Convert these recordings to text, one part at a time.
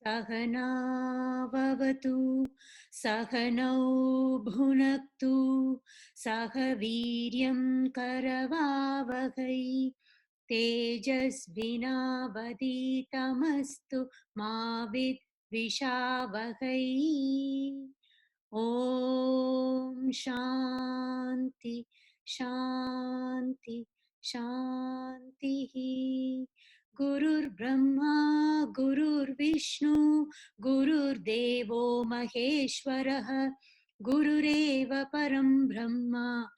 Sahana Vavatu Sahanau Bhunaktu Sahaviryam Karavavagai Tejasvinavaditamastu Mavid Vishavahai. Om Shanti Shanti Shanti. Gurur Brahma Gurur Vishnu Gurur Devo Maheshwaraha Gurureva Param Brahma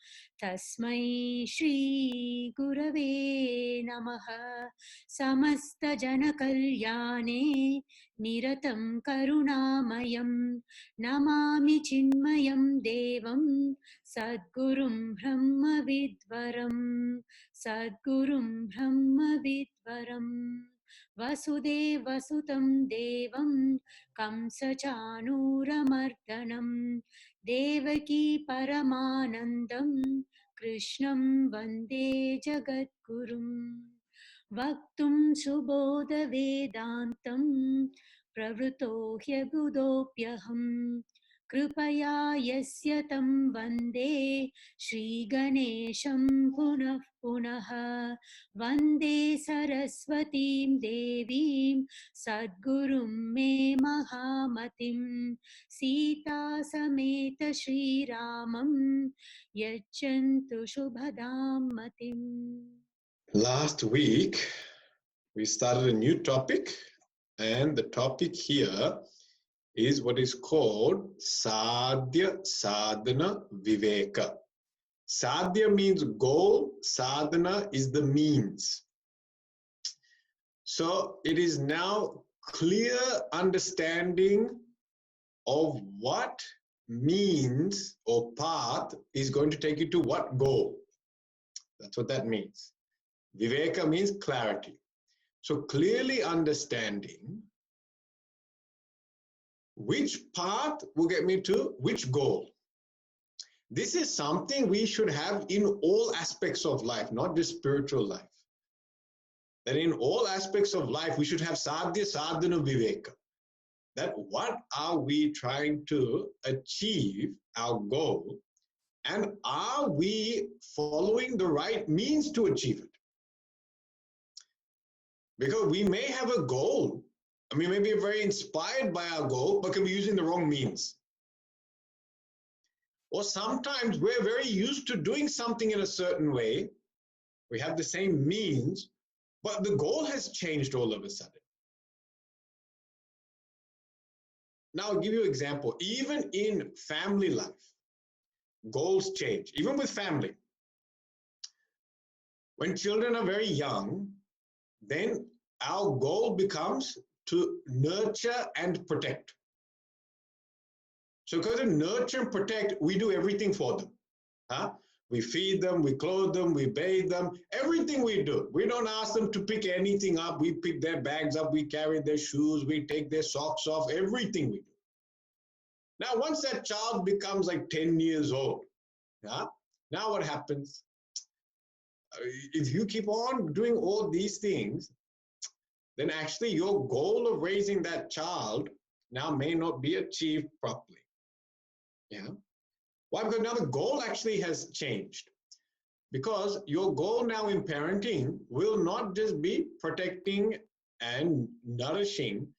Tasmai Shri Gurave Namaha. Samasta Jana Kalyane Niratam Karunamayam Namami Chinmayam Devam Sadgurum Brahma Vidvaram Sadgurum Brahma Vidvaram Vasudeva Sutam Devam Kamsa Chanuramardanam Devaki Paramanandam Krishnam Vande Jagadgurum Vaktum Subodha Vedantam Pravruto Hyabudopyaham Kripaya Yasya Tam Vande Shri Ganesham Punah Punaha Vande Saraswatim Devim Sadgurum Me Mahamatim Sita Sameta Shri Ramam Yachantu Shubhadam Matim. Last week, we started a new topic, and the topic here is what is called Sadhya Sadhana Viveka. Sadhya means goal, sadhana is the means. So it is now clear understanding of what means or path is going to take you to what goal. That's what that means. Viveka means clarity. So clearly understanding which path will get me to which goal. This is something we should have in all aspects of life, not just spiritual life. That in all aspects of life, we should have sadhya sadhana viveka. That what are we trying to achieve, our goal, and are we following the right means to achieve it? Because we may have a goal, we may be very inspired by our goal, but can be using the wrong means. Or sometimes we're very used to doing something in a certain way. We have the same means, but the goal has changed all of a sudden. Now, I'll give you an example. Even in family life, goals change, even with family. When children are very young, then our goal becomes to nurture and protect. So because of nurture and protect, we do everything for them. We feed them, we clothe them, we bathe them, everything we do. We don't ask them to pick anything up. We pick their bags up, we carry their shoes, we take their socks off, everything we do. Now, once that child becomes like 10 years old, now what happens? If you keep on doing all these things, then actually your goal of raising that child now may not be achieved properly. Why? Because now the goal actually has changed. Because your goal now in parenting will not just be protecting and nourishing,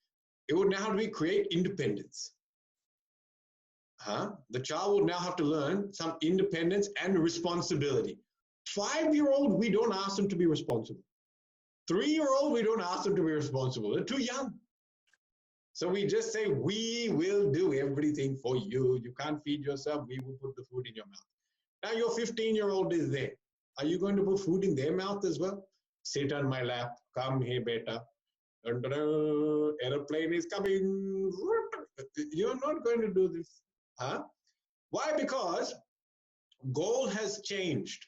it will now have to be create independence. The child will now have to learn some independence and responsibility. 5-year-old, we don't ask them to be responsible. 3-year-old, we don't ask them to be responsible. They're too young. So we just say, we will do everything for you. You can't feed yourself. We will put the food in your mouth. Now your 15-year-old is there. Are you going to put food in their mouth as well? Sit on my lap. Come here, beta. Aeroplane is coming. You're not going to do this. Why? Because goal has changed.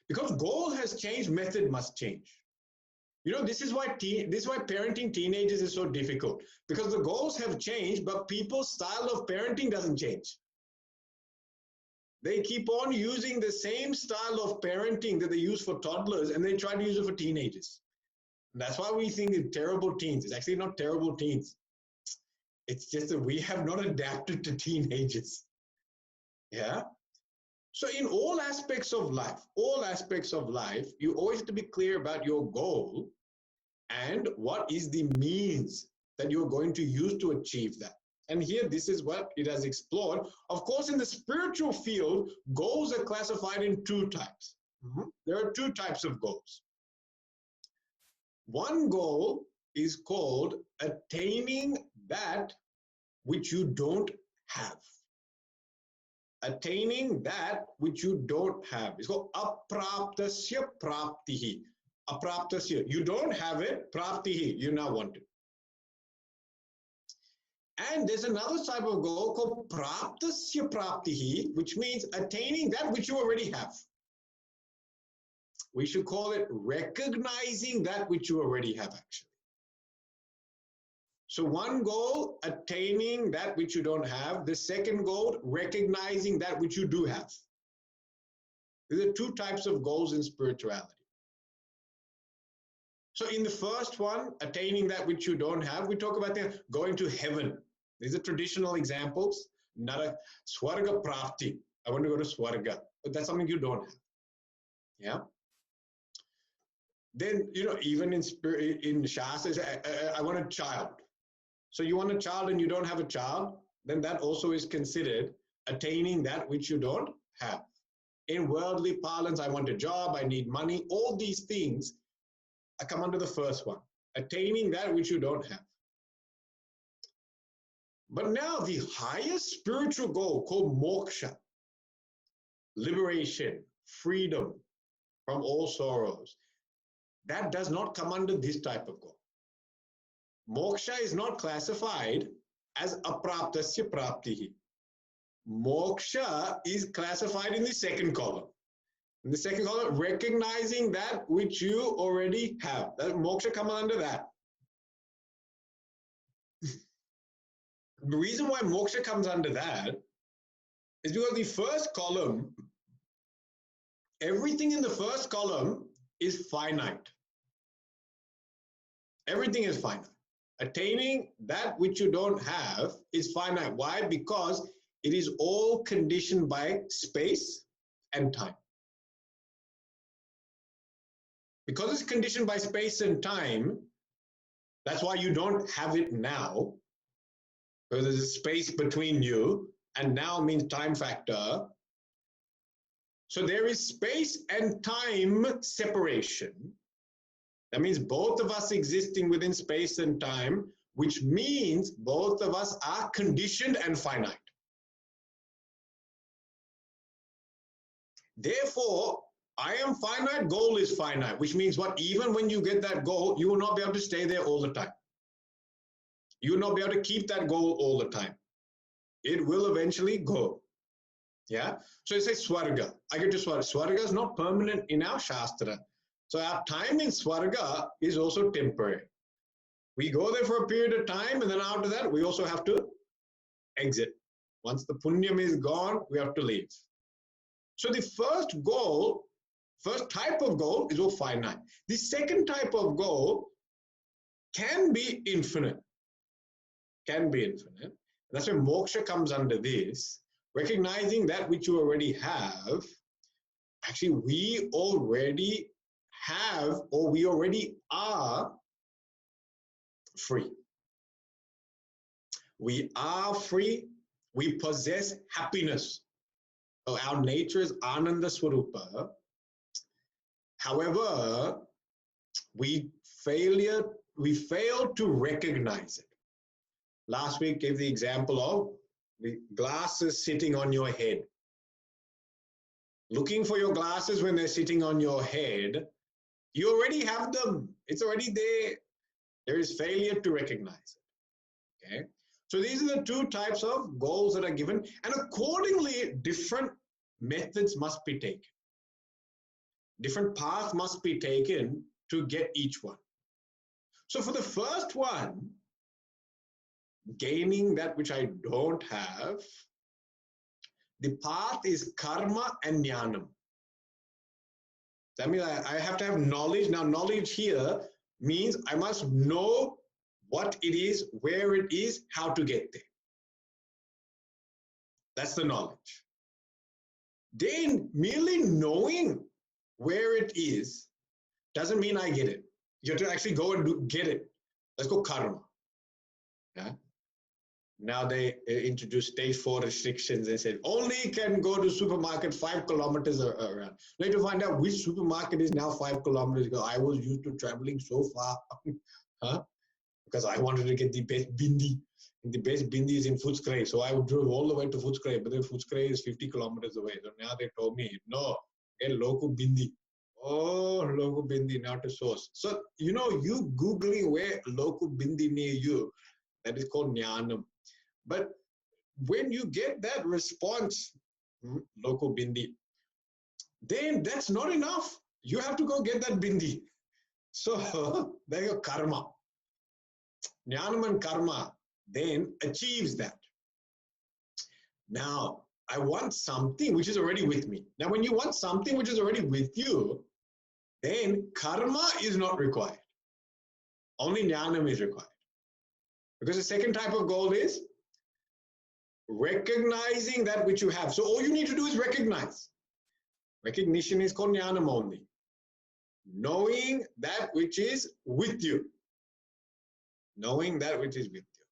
Because goal has changed, method must change. You know, this is why parenting teenagers is so difficult, because the goals have changed, but people's style of parenting doesn't change. They keep on using the same style of parenting that they use for toddlers, and they try to use it for teenagers. And that's why we think it's terrible teens. It's actually not terrible teens. It's just that we have not adapted to teenagers. Yeah. So in all aspects of life, you always have to be clear about your goal and what is the means that you're going to use to achieve that. And here, this is what it has explored. Of course, in the spiritual field, goals are classified in two types. There are two types of goals. One goal is called attaining that which you don't have. Attaining that which you don't have. It's called apraptasya praptihi. Apraptasya, you don't have it, praptihi, you now want it. And there's another type of goal called praptasya praptihi, which means attaining that which you already have. We should call it recognizing that which you already have, actually. So one goal, attaining that which you don't have. The second goal, recognizing that which you do have. There are two types of goals in spirituality. So in the first one, attaining that which you don't have, we talk about going to heaven. These are traditional examples. Swarga prapti. I want to go to Swarga. But that's something you don't have. Yeah. Then, you know, even in Shastras, I want a child. So you want a child and you don't have a child, then that also is considered attaining that which you don't have. In worldly parlance, I want a job, I need money. All these things come under the first one, attaining that which you don't have. But now the highest spiritual goal, called moksha, liberation, freedom from all sorrows, that does not come under this type of goal. Moksha is not classified as apraptasya praptihi. Moksha is classified in the second column. In the second column, recognizing that which you already have. That moksha comes under that. The reason why moksha comes under that is because the first column, everything in the first column is finite. Everything is finite. Attaining that which you don't have is finite. Why? Because it is all conditioned by space and time. Because it's conditioned by space and time, that's why you don't have it now. Because there's a space between you, and now means time factor. So there is space and time separation. That means both of us existing within space and time, which means both of us are conditioned and finite. Therefore, I am finite, goal is finite, which means what? Even when you get that goal, you will not be able to stay there all the time. You will not be able to keep that goal all the time. It will eventually go. Yeah? So it says Swarga. I get to Swarga. Swarga is not permanent in our Shastra. So our time in Swarga is also temporary. We go there for a period of time, and then after that, we also have to exit. Once the punyam is gone, we have to leave. So the first goal, first type of goal is all finite. The second type of goal can be infinite. Can be infinite. That's where moksha comes under this. Recognizing that which you already have, actually we already have, or we already are free. We are free. We possess happiness. So our nature is Ananda Swarupa. However, we fail to recognize it. Last week gave the example of the glasses sitting on your head. Looking for your glasses when they're sitting on your head, you already have them. It's already there. There is failure to recognize it. Okay? So these are the two types of goals that are given, and accordingly, different methods must be taken. Different path must be taken to get each one. So for the first one, gaining that which I don't have, the path is karma and jnanam. That means I have to have knowledge. Now, knowledge here means I must know what it is, where it is, how to get there. That's the knowledge. Then merely knowing where it is doesn't mean I get it. You have to actually go and get it. Let's go karma. Yeah. Now they introduced stage 4 restrictions and said only can go to supermarket 5 kilometers around. Now to find out which supermarket is now 5 kilometers ago. I was used to traveling so far, huh? Because I wanted to get the best bindi. And the best bindi is in Footscray. So I drove all the way to Footscray, but then Footscray is 50 kilometers away. So now they told me, no, get local bindi. Oh, local bindi, not a source. So, you Googling where local bindi near you, that is called jnanam. But when you get that response, local bindi, then that's not enough. You have to go get that bindi. So there you go, karma. Jnanam and karma then achieves that. Now, I want something which is already with me. Now, when you want something which is already with you, then karma is not required. Only jnanam is required. Because the second type of goal is recognizing that which you have. So all you need to do is recognize. Recognition is called jnanam only. Knowing that which is with you. Knowing that which is with you.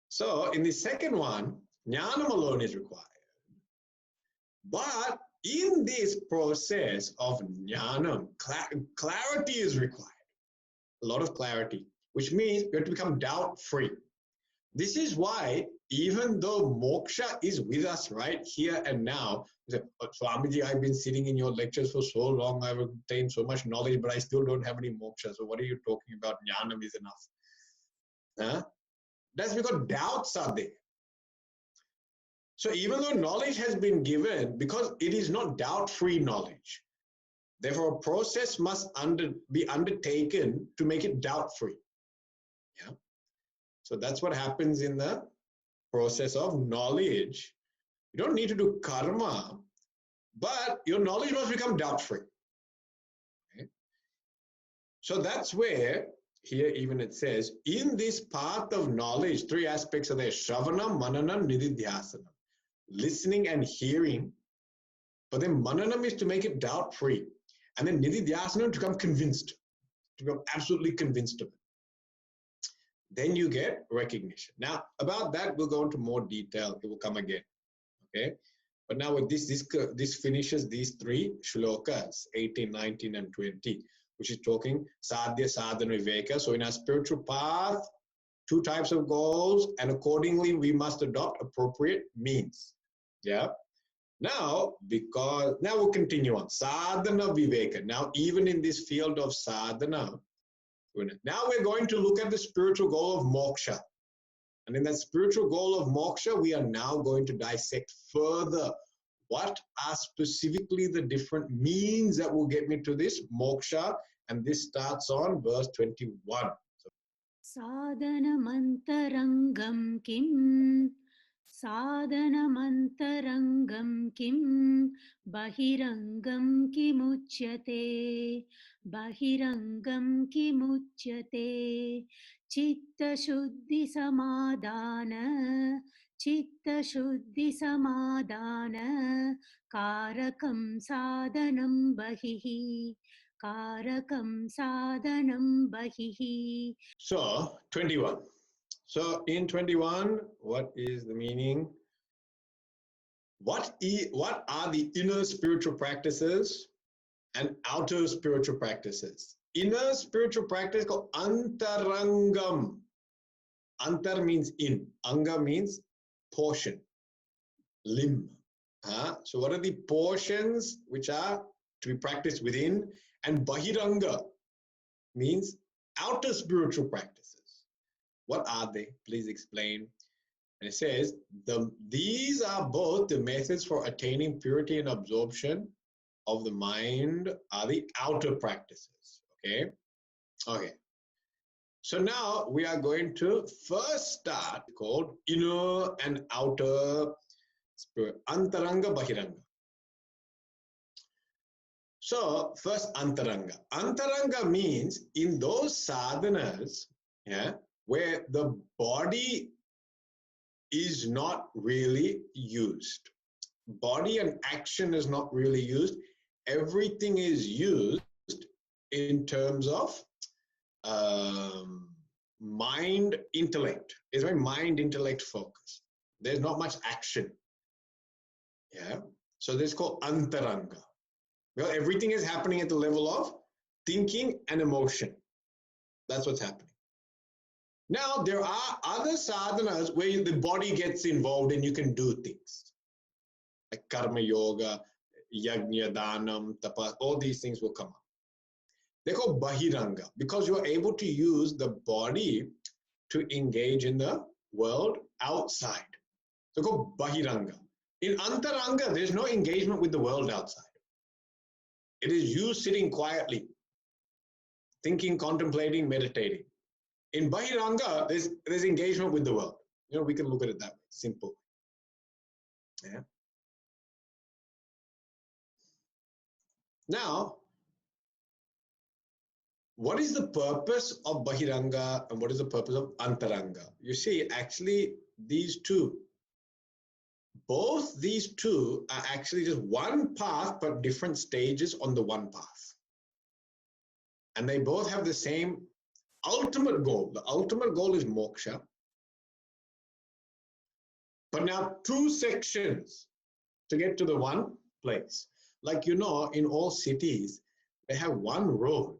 So in the second one, jnanam alone is required. But in this process of jnanam, clarity is required. A lot of clarity, which means you have to become doubt-free. This is why, even though moksha is with us right here and now, you say, Swamiji, I've been sitting in your lectures for so long, I've obtained so much knowledge, but I still don't have any moksha. So what are you talking about? Jnanam is enough. Huh? That's because doubts are there. So even though knowledge has been given, because it is not doubt-free knowledge, therefore a process must be undertaken to make it doubt-free. Yeah. So that's what happens in the process of knowledge. You don't need to do karma, but your knowledge must become doubt-free. Okay? So that's where, here even it says, in this path of knowledge, 3 aspects are there: Shravanam, Mananam, Nididhyasana. Listening and hearing, but then Mananam is to make it doubt-free. And then Nididhyasana to become convinced, to become absolutely convinced of it. Then you get recognition. Now, about that, we'll go into more detail. It will come again. Okay? But now with this finishes these 3 shlokas, 18, 19, and 20, which is talking sadhya, sadhana, viveka. So in our spiritual path, 2 types of goals, and accordingly, we must adopt appropriate means. Yeah. Now we'll continue on. Sadhana viveka. Now, even in this field of sadhana, now we're going to look at the spiritual goal of moksha. And in that spiritual goal of moksha, we are now going to dissect further what are specifically the different means that will get me to this moksha. And this starts on verse 21. Sadhanamantarangam kim Sadhanamantarangam kim Bahirangam kimuchyate Bahirangam kimuchyate Chitta shuddhi samadhana Chitta shuddhi samadhana Karakam sadhanam bahihi Karakam sadhanam bahihi. So 21. So in 21, what is the meaning? What are the inner spiritual practices and outer spiritual practices? Inner spiritual practice called antarangam. Antar means in. Anga means portion, limb. So what are the portions which are to be practiced within? And bahiranga means outer spiritual practices. What are they? Please explain. And it says, these are both the methods for attaining purity and absorption of the mind are the outer practices. Okay? Okay. So now we are going to first start called inner and outer spirit, Antaranga Bahiranga. So first Antaranga. Antaranga means in those sadhanas, yeah, where the body is not really used. Body and action is not really used. Everything is used in terms of mind intellect. It's very mind intellect focused. There's not much action. Yeah. So this is called Antaranga. Well, everything is happening at the level of thinking and emotion. That's what's happening. Now, there are other sadhanas where the body gets involved and you can do things. Like karma yoga, yajna, danam, tapas, all these things will come up. They're called Bahiranga because you're able to use the body to engage in the world outside. They're called Bahiranga. In Antaranga, there's no engagement with the world outside. It is you sitting quietly, thinking, contemplating, meditating. In Bahiranga, there's engagement with the world. You know, we can look at it that way, simple. Yeah. Now, what is the purpose of Bahiranga and what is the purpose of Antaranga? You see, actually, both these two are actually just one path, but different stages on the one path. And they both have the same ultimate goal. The ultimate goal is moksha. But now two sections to get to the one place. Like, you know, in all cities, they have one road.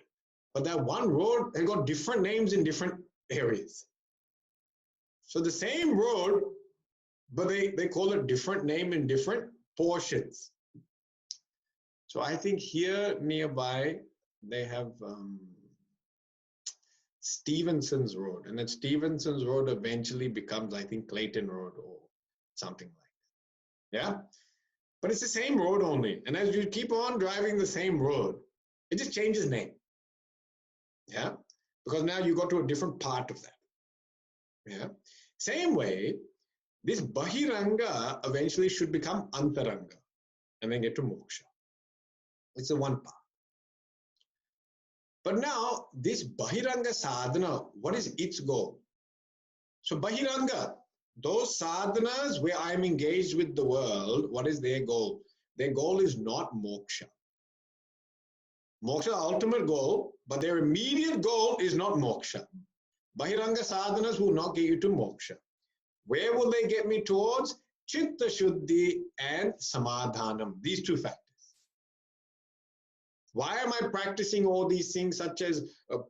But that one road, they got different names in different areas. So the same road, but they call it different name in different portions. So I think here nearby, they have Stevenson's Road. And then Stevenson's Road eventually becomes, I think, Clayton Road or something like that. Yeah? But it's the same road only. And as you keep on driving the same road, it just changes name. Yeah? Because now you go to a different part of that. Yeah? Same way, this Bahiranga eventually should become Antaranga and then get to Moksha. It's the one part. But now, this Bahiranga sadhana, what is its goal? So Bahiranga, those sadhanas where I'm engaged with the world, what is their goal? Their goal is not moksha. Moksha is the ultimate goal, but their immediate goal is not moksha. Bahiranga sadhanas will not get you to moksha. Where will they get me towards? Chitta Shuddhi and Samadhanam, these two factors. Why am I practicing all these things such as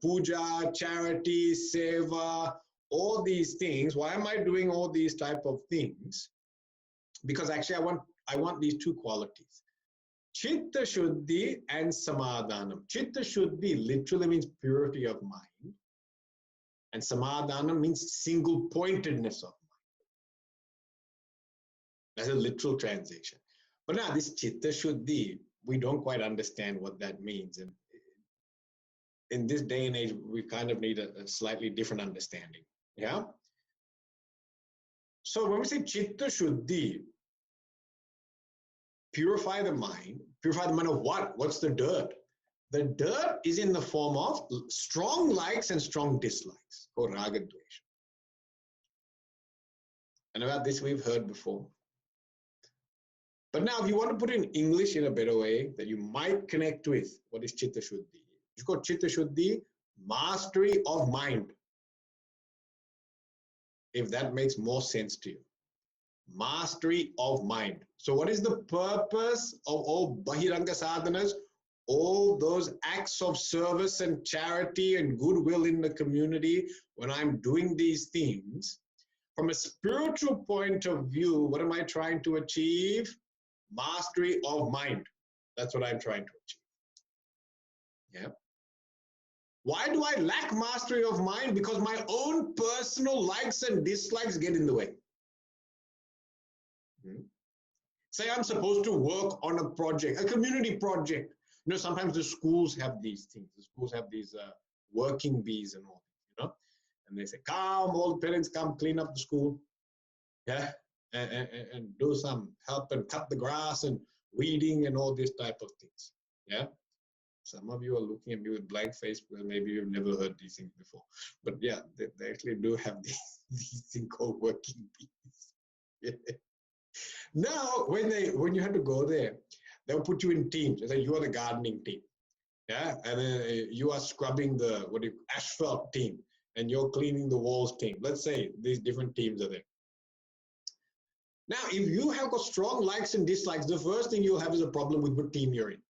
puja, charity, seva, all these things? Why am I doing all these type of things? Because actually I want these two qualities. Chitta Shuddhi and Samadhanam. Chitta Shuddhi literally means purity of mind. And Samadhanam means single pointedness of mind. That's a literal translation. But now this Chitta Shuddhi, we don't quite understand what that means. And in this day and age, we kind of need a slightly different understanding. Yeah? So when we say Chitta Shuddhi, purify the mind of what? What's the dirt? The dirt is in the form of strong likes and strong dislikes, or raga dvesha. And about this we've heard before. But now if you want to put it in English in a better way that you might connect with, what is Chitta Shuddhi? It's called Chitta Shuddhi, mastery of mind. If that makes more sense to you. Mastery of mind. So what is the purpose of all Bahiranga sadhanas? All those acts of service and charity and goodwill in the community, when I'm doing these things, from a spiritual point of view, what am I trying to achieve? Mastery of mind. That's what I'm trying to achieve. Yeah. Why do I lack mastery of mind? Because my own personal likes and dislikes get in the way. Hmm? Say I'm supposed to work on a project, a community project. Sometimes the schools have these things. The schools have these working bees and all, and they say, come, all the parents come clean up the school, yeah, and do some help and cut the grass and weeding and all this type of things, yeah. Some of you are looking at me with blank face because maybe you've never heard these things before. But yeah, they actually do have these things called working bees. Yeah. Now, when you had to go there, they'll put you in teams. They say you are the gardening team, yeah, and then you are scrubbing the asphalt team, and you're cleaning the walls team. Let's say these different teams are there. Now, if you have got strong likes and dislikes, the first thing you'll have is a problem with what team you're in.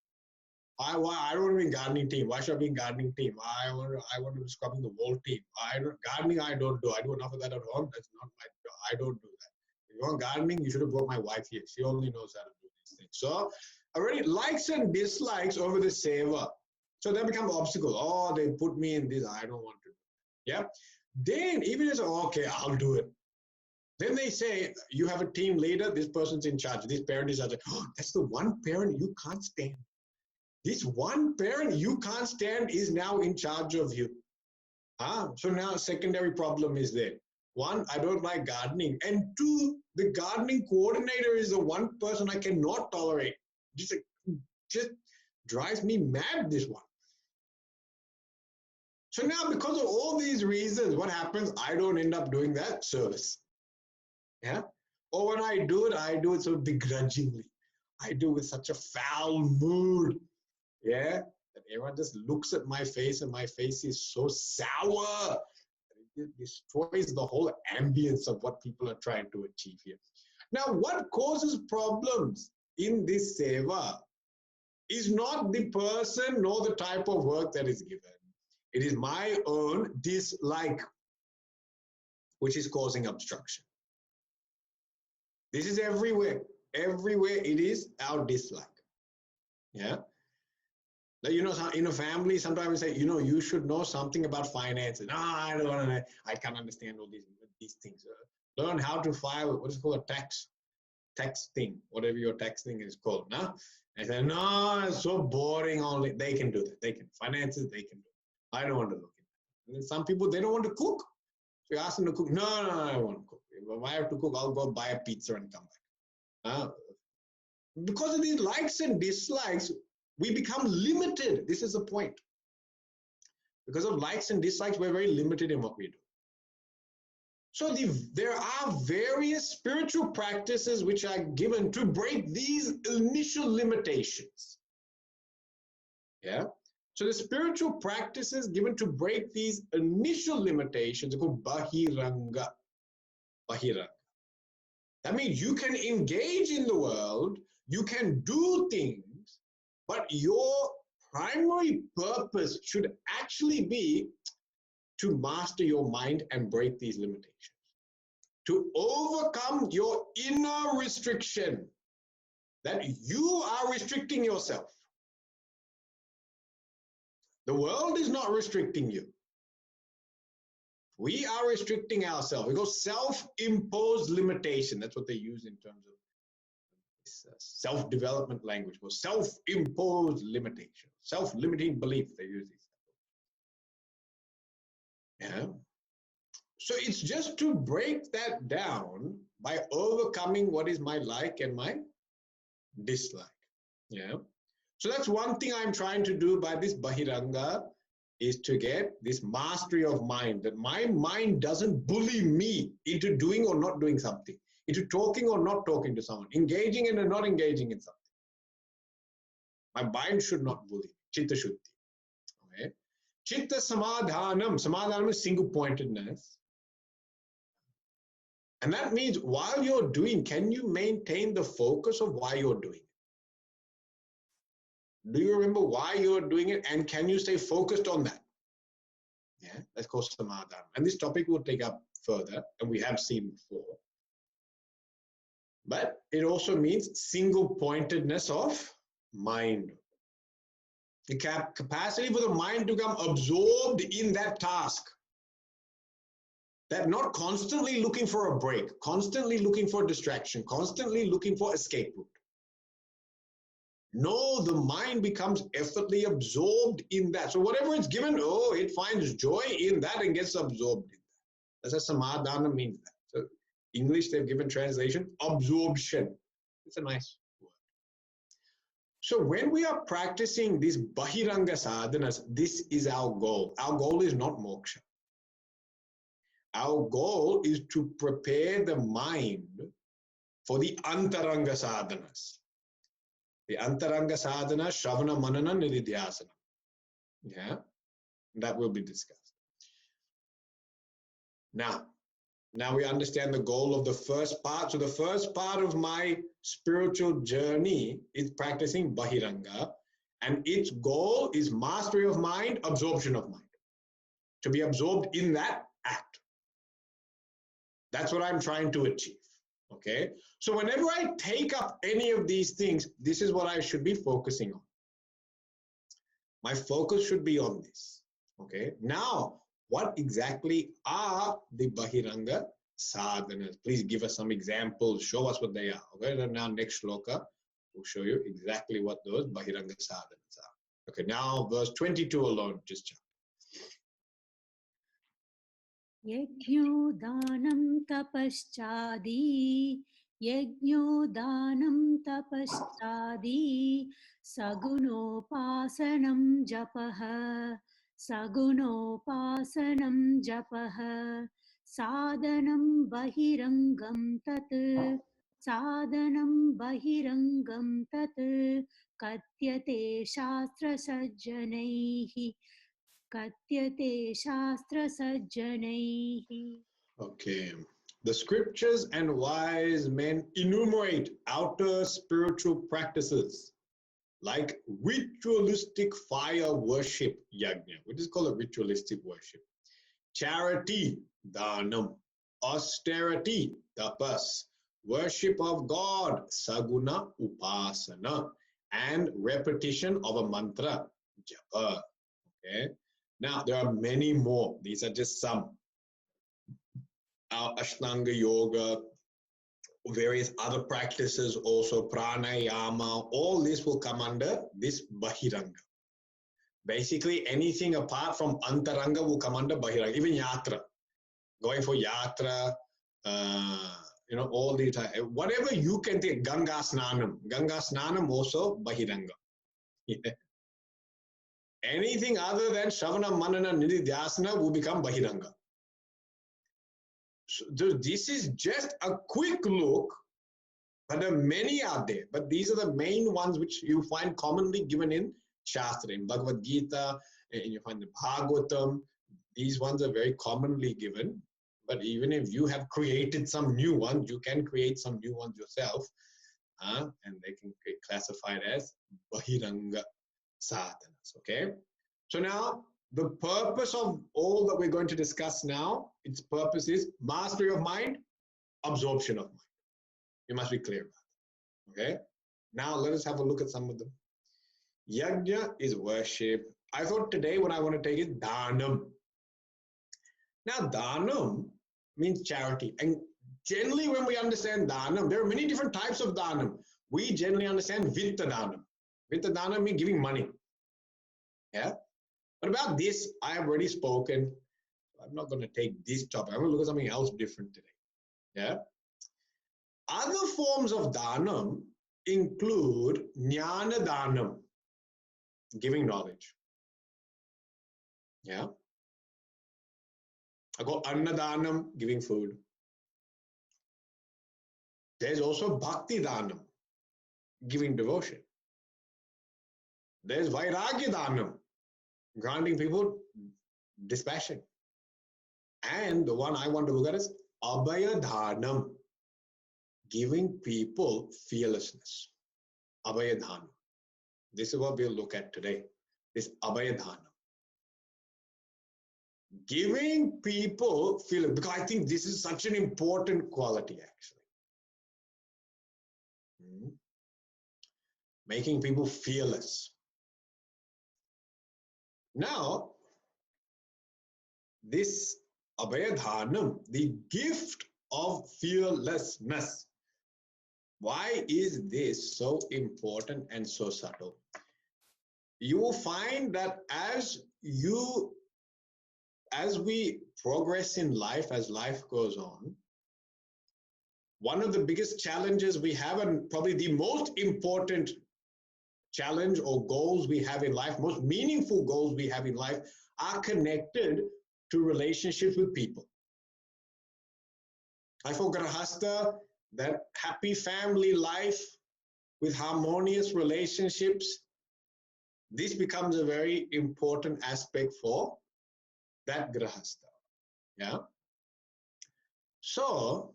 I don't want to be in gardening team. Why should I be in gardening team? I want to be scrubbing the wall team. Gardening I don't do. I do enough of that at home. That's not my job. I don't do that. If you want gardening, you should have brought my wife here. She only knows how to do these things. So already likes and dislikes over the seva. So that become obstacle. Oh, they put me in this. I don't want to. Yeah. Then even as okay, I'll do it. Then they say you have a team leader. This person's in charge. This parent is in charge. Oh, that's the one parent you can't stand. This one parent you can't stand is now in charge of you. So now a secondary problem is there. One, I don't like gardening. And two, the gardening coordinator is the one person I cannot tolerate. Just drives me mad, this one. So now because of all these reasons, what happens? I don't end up doing that service. Yeah. Or when I do it so begrudgingly. I do it with such a foul mood. Yeah, that everyone just looks at my face and my face is so sour. It destroys the whole ambience of what people are trying to achieve here. Now, what causes problems in this seva is not the person nor the type of work that is given. It is my own dislike, which is causing obstruction. This is everywhere. Everywhere it is our dislike. Yeah. In a family, sometimes we say, you should know something about finances. No, I don't want to. I can't understand all these things. Learn how to file what is called a tax thing, whatever your tax thing is called. No, I say, no, it's so boring. Only they can do that. They can finances. They can do it. I don't want to look at it. And then some people, they don't want to cook. So you ask them to cook. No, I don't want to cook. If I have to cook, I'll go buy a pizza and come back. Because of these likes and dislikes, we become limited. This is the point. Because of likes and dislikes, we're very limited in what we do. So there are various spiritual practices which are given to break these initial limitations. Yeah. So the spiritual practices given to break these initial limitations are called Bahiranga. Bahiranga. That means you can engage in the world, you can do things, but your primary purpose should actually be to master your mind and break these limitations. To overcome your inner restriction, that you are restricting yourself. The world is not restricting you. We are restricting ourselves. We go self-imposed limitation. That's what they use in terms of self-development language, or self-imposed limitation, self-limiting belief. They use these. Yeah. So it's just to break that down by overcoming what is my like and my dislike. Yeah. So that's one thing I'm trying to do by this Bahiranga, is to get this mastery of mind, that my mind doesn't bully me into doing or not doing something, into talking or not talking to someone, engaging in or not engaging in something. My mind should not bully. Chitta Shuddhi. Okay. Chitta Samadhanam. Samadhanam is single pointedness. And that means while you're doing, can you maintain the focus of why you're doing it? Do you remember why you're doing it? And can you stay focused on that? Yeah, that's called Samadhanam. And this topic we'll take up further, and we have seen before. But it also means single pointedness of mind. The capacity for the mind to become absorbed in that task. that not constantly looking for a break, constantly looking for distraction, constantly looking for escape route. No, the mind becomes effortlessly absorbed in that. So whatever it's given, oh, it finds joy in that and gets absorbed in that. That's what samadhana means. That. So English, they've given translation, absorption. It's a nice word. So when we are practicing these Bahiranga Sadhanas, this is our goal. Our goal is not moksha. Our goal is to prepare the mind for the Antaranga Sadhanas. The Antaranga Sadhana, Shravana, Manana, Nididhyasana. Yeah, that will be discussed. Now we understand the goal of the first part. So the first part of my spiritual journey is practicing Bahiranga, and its goal is mastery of mind, absorption of mind. To be absorbed in that act. That's what I'm trying to achieve. Okay? So whenever I take up any of these things, this is what I should be focusing on. My focus should be on this. Okay? Now, what exactly are the Bahiranga Sadhanas? Please give us some examples. Show us what they are. Okay? And now next shloka will show you exactly what those Bahiranga Sadhanas are. Okay, now verse 22 alone, just chapter. यज्ञो दानं तपश्चादि यज्ञो दानं तपश्चादि सगुणोपासनं जपः सगुणोपासनं जपः साधनं बहिरङ्गं तत् साधनं बहिरङ्गं तत् कथ्यते शास्त्रसज्जनैः katyate shastra sajjanaihi. Okay. The scriptures and wise men enumerate outer spiritual practices like ritualistic fire worship, yajna, which is called a ritualistic worship, charity, dhanam, austerity, tapas, worship of God, saguna, upasana, and repetition of a mantra, japa. Okay. Now, there are many more. These are just some. Ashtanga yoga, various other practices also, pranayama, all this will come under this Bahiranga. Basically, anything apart from Antaranga will come under Bahiranga, even yatra. Going for yatra, all the time. Whatever you can take, Ganga Snanam. Ganga Snanam also Bahiranga. Yeah. Anything other than Shravana, Manana, Nididhyasana will become Bahiranga. So this is just a quick look, but there are many out there. But these are the main ones which you find commonly given in Shastra, in Bhagavad Gita, and you find the Bhagavatam. These ones are very commonly given. But even if you have created some new ones, you can create some new ones yourself, and they can be classified as Bahiranga Sadhanas. Okay? So now, the purpose of all that we're going to discuss now, its purpose is mastery of mind, absorption of mind. You must be clear about it. Okay? Now let us have a look at some of them. Yajna is worship. I thought today what I want to take is dhanam. Now dhanam means charity. And generally when we understand dhanam, there are many different types of dhanam. We generally understand vitta dhanam. Vitta dhanam means giving money. Yeah? But about this, I have already spoken. I'm not going to take this topic. I'm going to look at something else different today. Yeah. Other forms of dhanam include jnana dhanam, giving knowledge. Yeah. I got anna dhanam, giving food. There's also bhakti dhanam, giving devotion. There's vairagya dhanam, granting people dispassion. And the one I want to look at is abhaya dhanam, giving people fearlessness. Abhaya dhanam. This is what we'll look at today. This abhaya dhanam. Giving people fearlessness, because I think this is such an important quality actually. Making people fearless. Now, this Abhayadhanam, the gift of fearlessness. Why is this so important and so subtle? You will find that as we progress in life, as life goes on, one of the biggest challenges we have, and probably the most important challenge or goals we have in life, most meaningful goals we have in life, are connected to relationships with people. For Grahastha, that happy family life with harmonious relationships, this becomes a very important aspect for that Grahastha. Yeah. So,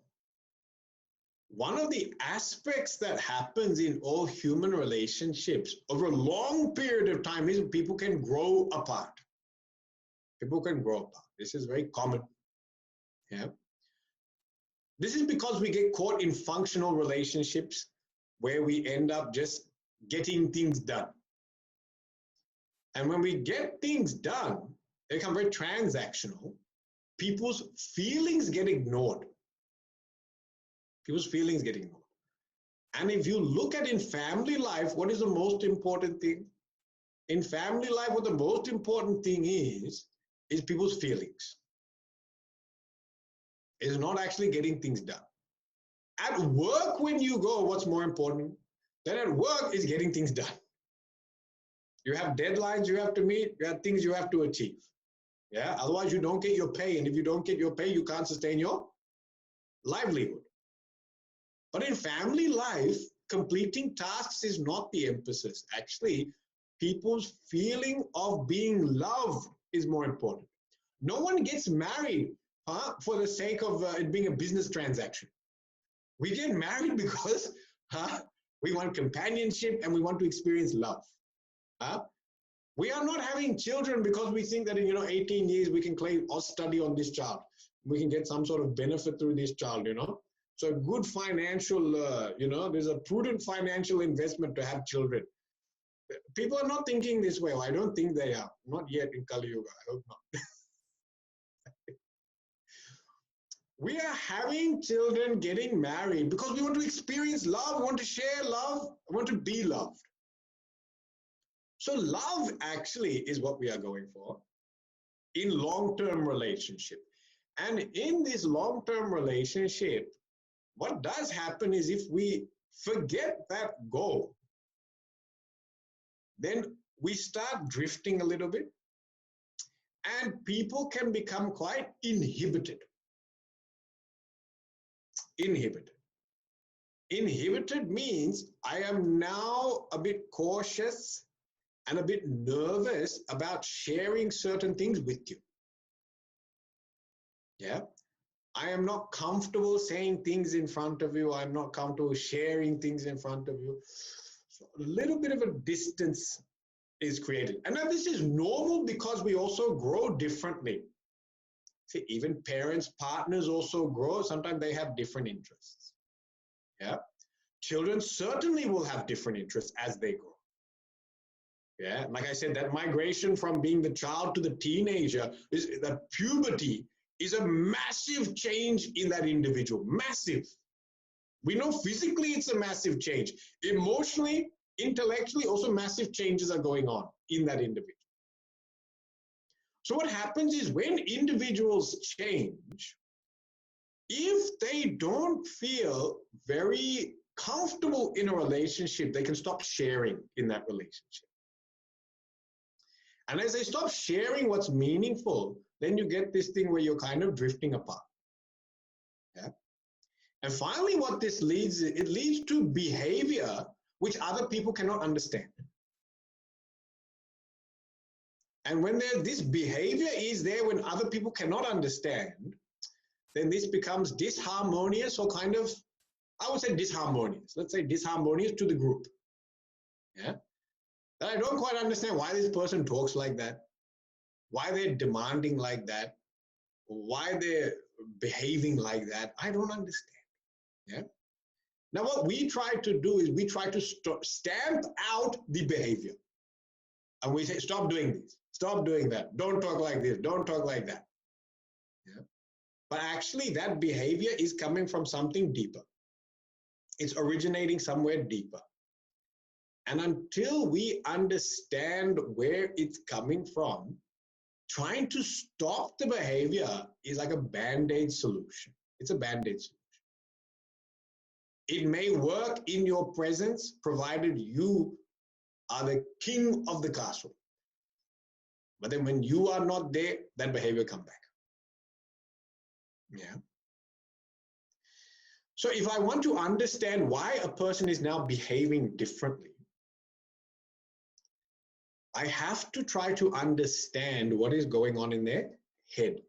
one of the aspects that happens in all human relationships over a long period of time is people can grow apart. People can grow apart. This is very common. Yeah. This is because we get caught in functional relationships where we end up just getting things done. And when we get things done, they become very transactional. People's feelings get ignored. People's feelings get ignored. And if you look at in family life, what is the most important thing? In family life, what the most important thing is people's feelings. It's not actually getting things done. At work, when you go, what's more important? Then at work is getting things done. You have deadlines you have to meet, you have things you have to achieve. Yeah, otherwise you don't get your pay. And if you don't get your pay, you can't sustain your livelihood. But in family life, completing tasks is not the emphasis. Actually, people's feeling of being loved is more important. No one gets married for the sake of it being a business transaction. We get married because we want companionship and we want to experience love. We are not having children because we think that in 18 years we can claim or study on this child. We can get some sort of benefit through this child, So a good financial, there's a prudent financial investment to have children. People are not thinking this way. I don't think they are. Not yet in Kali Yuga. I hope not. We are having children, getting married because we want to experience love, we want to share love, we want to be loved. So love actually is what we are going for in long-term relationship. And in this long-term relationship, what does happen is if we forget that goal, then we start drifting a little bit and people can become quite inhibited. Inhibited means I am now a bit cautious and a bit nervous about sharing certain things with you. Yeah. I am not comfortable saying things in front of you. I'm not comfortable sharing things in front of you. So a little bit of a distance is created. And now this is normal because we also grow differently. See, even parents, partners also grow. Sometimes they have different interests. Yeah. Children certainly will have different interests as they grow. Yeah. Like I said, that migration from being the child to the teenager, is that puberty is a massive change in that individual. Massive. We know physically it's a massive change. Emotionally, intellectually, also massive changes are going on in that individual. So what happens is when individuals change, if they don't feel very comfortable in a relationship, they can stop sharing in that relationship. And as they stop sharing what's meaningful, then you get this thing where you're kind of drifting apart. Yeah. And finally, what this leads, it leads to behavior which other people cannot understand. And when this behavior is there when other people cannot understand, then this becomes disharmonious or kind of, I would say disharmonious. Let's say disharmonious to the group. Yeah. That I don't quite understand why this person talks like that, why they're demanding like that, why they're behaving like that. I don't understand. Yeah. Now, what we try to do is we try to stamp out the behavior. And we say, stop doing this, stop doing that, don't talk like this, don't talk like that. Yeah. But actually that behavior is coming from something deeper. It's originating somewhere deeper. And until we understand where it's coming from, trying to stop the behavior is like a band-aid solution. It's a band-aid solution. It may work in your presence, provided you are the king of the castle. But then when you are not there, that behavior comes back. Yeah. So if I want to understand why a person is now behaving differently, I have to try to understand what is going on in their head.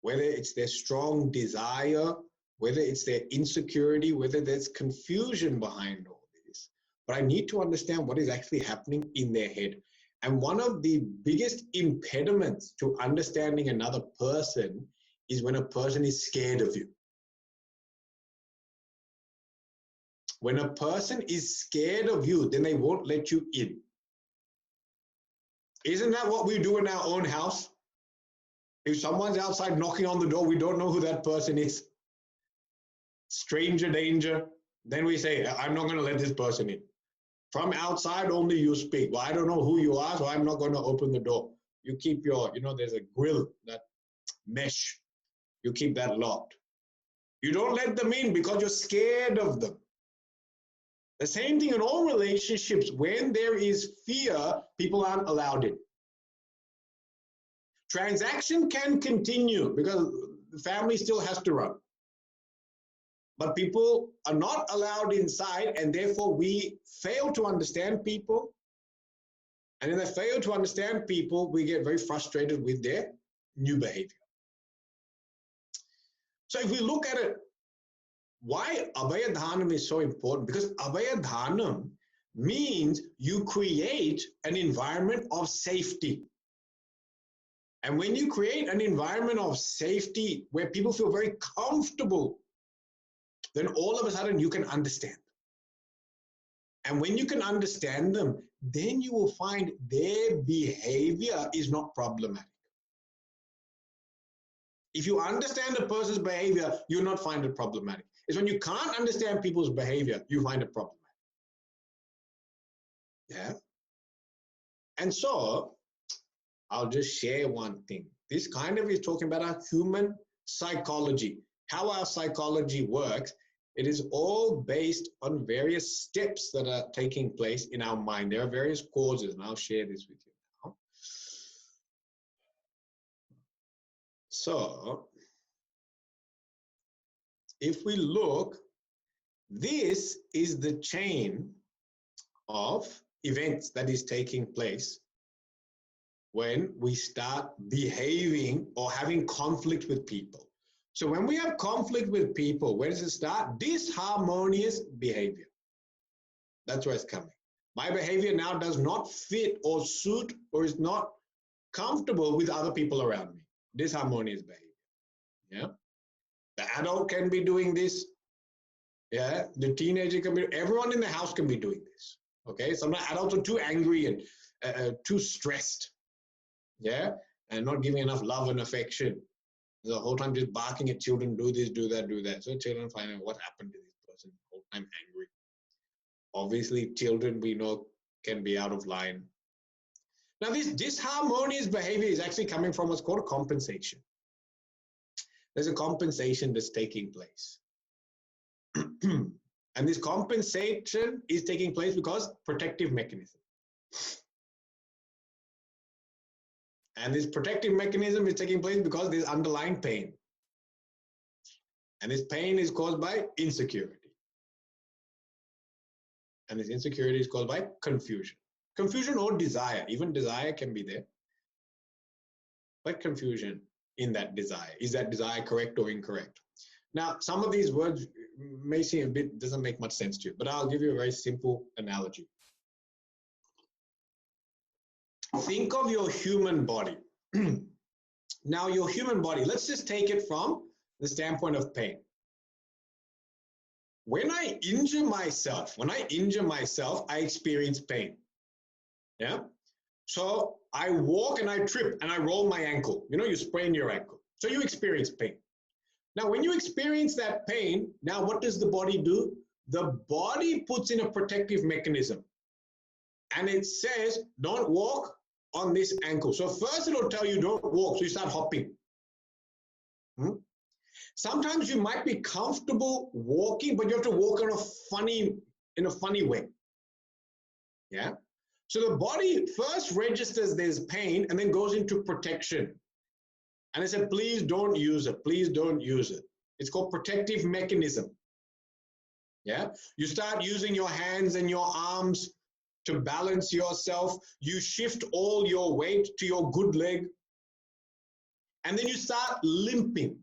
Whether it's their strong desire, whether it's their insecurity, whether there's confusion behind all this. But I need to understand what is actually happening in their head. And one of the biggest impediments to understanding another person is when a person is scared of you. When a person is scared of you, then they won't let you in. Isn't that what we do in our own house? If someone's outside knocking on the door, we don't know who that person is. Stranger danger. Then we say, I'm not going to let this person in. From outside, only you speak. Well, I don't know who you are, so I'm not going to open the door. You keep your, there's a grill, that mesh. You keep that locked. You don't let them in because you're scared of them. The same thing in all relationships. When there is fear, people aren't allowed in. Transaction can continue because the family still has to run. But people are not allowed inside, and therefore we fail to understand people. And when they fail to understand people, we get very frustrated with their new behavior. So if we look at it, why Abhaya Dhanam is so important? Because Abhaya Dhanam means you create an environment of safety. And when you create an environment of safety where people feel very comfortable, then all of a sudden you can understand. And when you can understand them, then you will find their behavior is not problematic. If you understand a person's behavior, you'll not find it problematic. It's when you can't understand people's behavior, you find it problematic. Yeah. And so I'll just share one thing. This kind of is talking about our human psychology, how our psychology works. It is all based on various steps that are taking place in our mind. There are various causes, and I'll share this with you now. So, if we look, this is the chain of events that is taking place when we start behaving or having conflict with people. So when we have conflict with people, where does it start? Disharmonious behavior. That's where it's coming. My behavior now does not fit or suit or is not comfortable with other people around me. Disharmonious behavior. Yeah. The adult can be doing this. Yeah. The teenager can be, everyone in the house can be doing this. Okay. Sometimes adults are too angry and too stressed. Yeah. And not giving enough love and affection. The whole time just barking at children, do this, do that, do that. So children find out what happened to this person, the whole time angry. Obviously, children we know can be out of line. Now, this disharmonious behavior is actually coming from what's called compensation. There's a compensation that's taking place. And this compensation is taking place because protective mechanism. And this protective mechanism is taking place because there's underlying pain. And this pain is caused by insecurity. And this insecurity is caused by confusion. Confusion or desire. Even desire can be there. But confusion in that desire. Is that desire correct or incorrect? Now, some of these words may seem a bit, doesn't make much sense to you, but I'll give you a very simple analogy. Think of your human body. Now, your human body, let's just take it from the standpoint of pain. When I injure myself, I experience pain. Yeah. So I walk and I trip and I roll my ankle. You sprain your ankle. So you experience pain. Now, when you experience that pain, now what does the body do? The body puts in a protective mechanism. And it says, don't walk on this ankle. So first it'll tell you don't walk, so you start hopping. Sometimes you might be comfortable walking, but you have to walk in a funny way. Yeah. So the body first registers there's pain and then goes into protection. And it said, please don't use it. Please don't use it. It's called protective mechanism. Yeah. You start using your hands and your arms to balance yourself. You shift all your weight to your good leg. And then you start limping.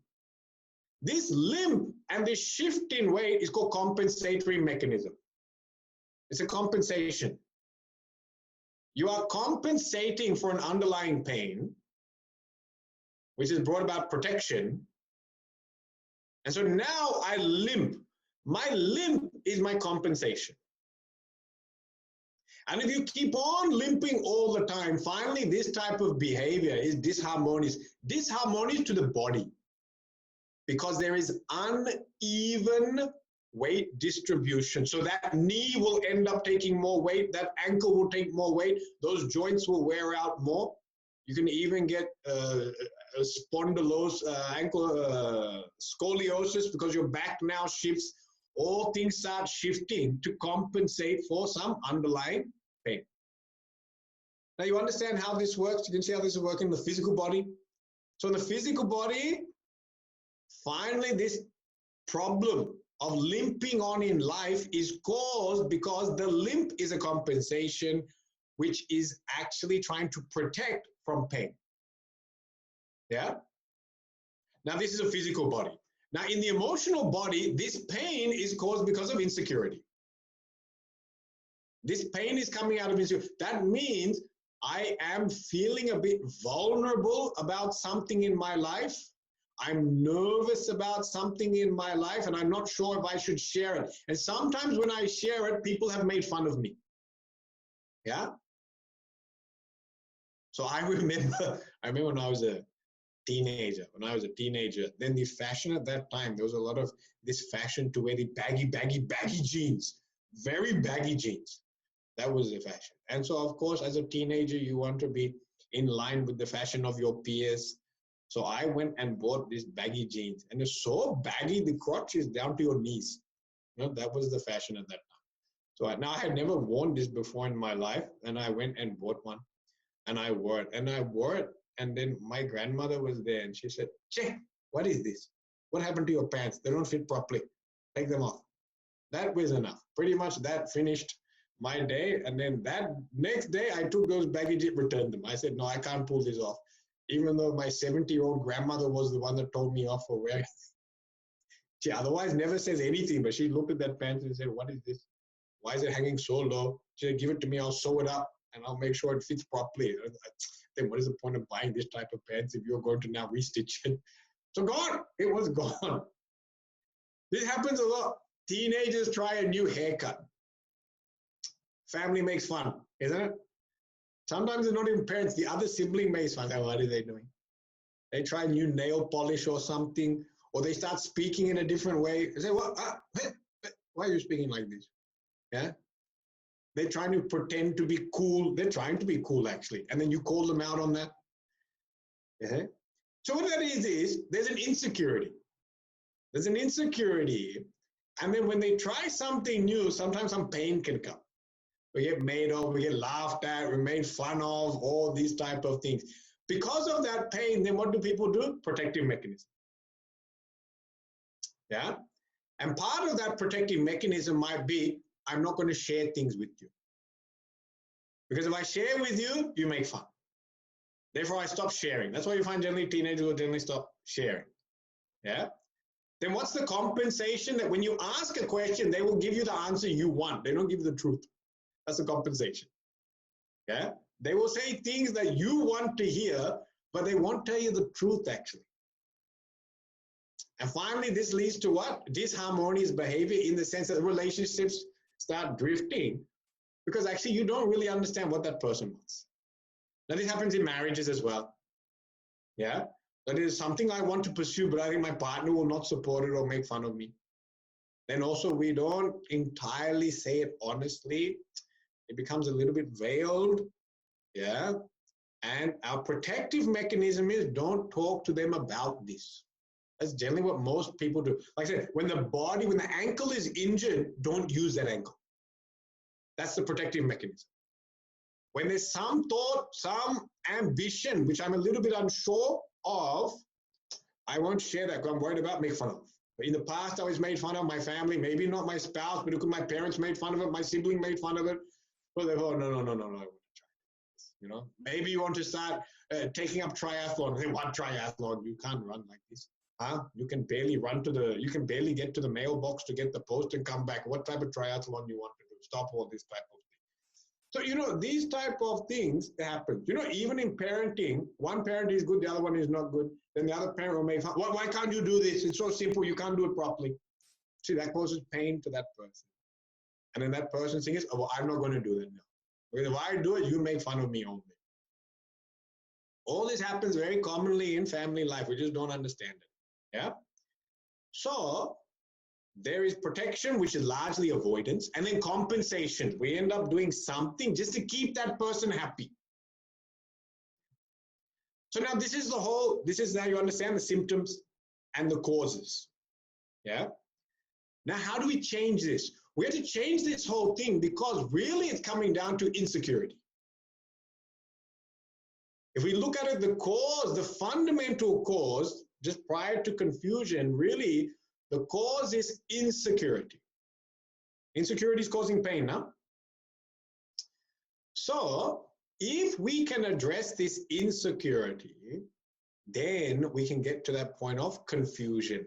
This limp and this shift in weight is called compensatory mechanism. It's a compensation. You are compensating for an underlying pain, which is brought about protection. And so now I limp. My limp is my compensation. And if you keep on limping all the time, finally this type of behavior is disharmonious. Disharmonious to the body. Because there is uneven weight distribution. So that knee will end up taking more weight, that ankle will take more weight, those joints will wear out more. You can even get spondylosis, ankle scoliosis, because your back now shifts. All things start shifting to compensate for some underlying pain. Now you understand how this works? You can see how this is working in the physical body. So in the physical body, finally this problem of limping on in life is caused because the limp is a compensation which is actually trying to protect from pain. Yeah? Now this is a physical body. Now in the emotional body, this pain is caused because of insecurity. This pain is coming out of insecurity. That means I am feeling a bit vulnerable about something in my life. I'm nervous about something in my life and I'm not sure if I should share it. And sometimes when I share it, people have made fun of me. Yeah? So I remember when I was a teenager, then the fashion at that time, there was a lot of this fashion to wear the baggy jeans, very baggy jeans. That was the fashion. And so of course, as a teenager, you want to be in line with the fashion of your peers. So I went and bought these baggy jeans, and it's so baggy, the crotch is down to your knees. You know, that was the fashion at that time. So now I had never worn this before in my life, and I went and bought one, and I wore it, and then my grandmother was there, and she said, "Che, what is this? What happened to your pants? They don't fit properly. Take them off." That was enough. Pretty much that finished my day, and then that next day I took those baggy jeans, returned them. I said, "No, I can't pull this off." Even though my 70-year-old grandmother was the one that told me off for wearing. She otherwise never says anything, but she looked at that pants and said, "What is this? Why is it hanging so low?" She said, "Give it to me, I'll sew it up and I'll make sure it fits properly." Then what is the point of buying this type of pants if you're going to now restitch it? So gone, it was gone. This happens a lot. Teenagers try a new haircut. Family makes fun, isn't it? Sometimes it's not even parents, the other sibling makes fun. What are they doing? They try new nail polish or something, or they start speaking in a different way. They say, "What? Why are you speaking like this?" Yeah? They're trying to pretend to be cool. They're trying to be cool, actually. And then you call them out on that. Yeah? So what that is there's an insecurity. There's an insecurity. And then when they try something new, sometimes some pain can come. We get made of, we get laughed at, we're made fun of, all these type of things. Because of that pain, then what do people do? Protective mechanism. Yeah? And part of that protective mechanism might be, I'm not going to share things with you. Because if I share with you, you make fun. Therefore, I stop sharing. That's why you find generally teenagers will generally stop sharing. Yeah? Then what's the compensation? That when you ask a question, they will give you the answer you want. They don't give you the truth. That's a compensation. Yeah? They will say things that you want to hear, but they won't tell you the truth, actually. And finally, this leads to what? Disharmonious behavior, in the sense that relationships start drifting because actually you don't really understand what that person wants. Now, this happens in marriages as well. Yeah? That is something I want to pursue, but I think my partner will not support it or make fun of me. Then also we don't entirely say it honestly. It becomes a little bit veiled. Yeah. And our protective mechanism is don't talk to them about this. That's generally what most people do. Like I said, when the ankle is injured, don't use that ankle. That's the protective mechanism. When there's some thought, some ambition, which I'm a little bit unsure of, I won't share that because I'm worried about making fun of. But in the past, I was made fun of my family, maybe not my spouse, but my parents made fun of it, my sibling made fun of it. Well, they thought, no, I want to try this. You know, maybe you want to start taking up triathlon. Hey, what triathlon? You can't run like this. Huh? You can barely get to the mailbox to get the post and come back. What type of triathlon you want to do? Stop all this type of thing. So, you know, these type of things happen. You know, even in parenting, one parent is good, the other one is not good. Then the other parent will make fun. Why can't you do this? It's so simple. You can't do it properly. See, that causes pain to that person. And then that person thinks, oh, well, I'm not going to do that now. Because if I do it, you make fun of me only. All this happens very commonly in family life. We just don't understand it. Yeah. So there is protection, which is largely avoidance, and then compensation. We end up doing something just to keep that person happy. So now this is how you understand the symptoms and the causes. Yeah. Now, how do we change this? We have to change this whole thing because really it's coming down to insecurity. If we look at it, the cause, the fundamental cause, just prior to confusion, really, the cause is insecurity. Insecurity is causing pain now. So if we can address this insecurity, then we can get to that point of confusion.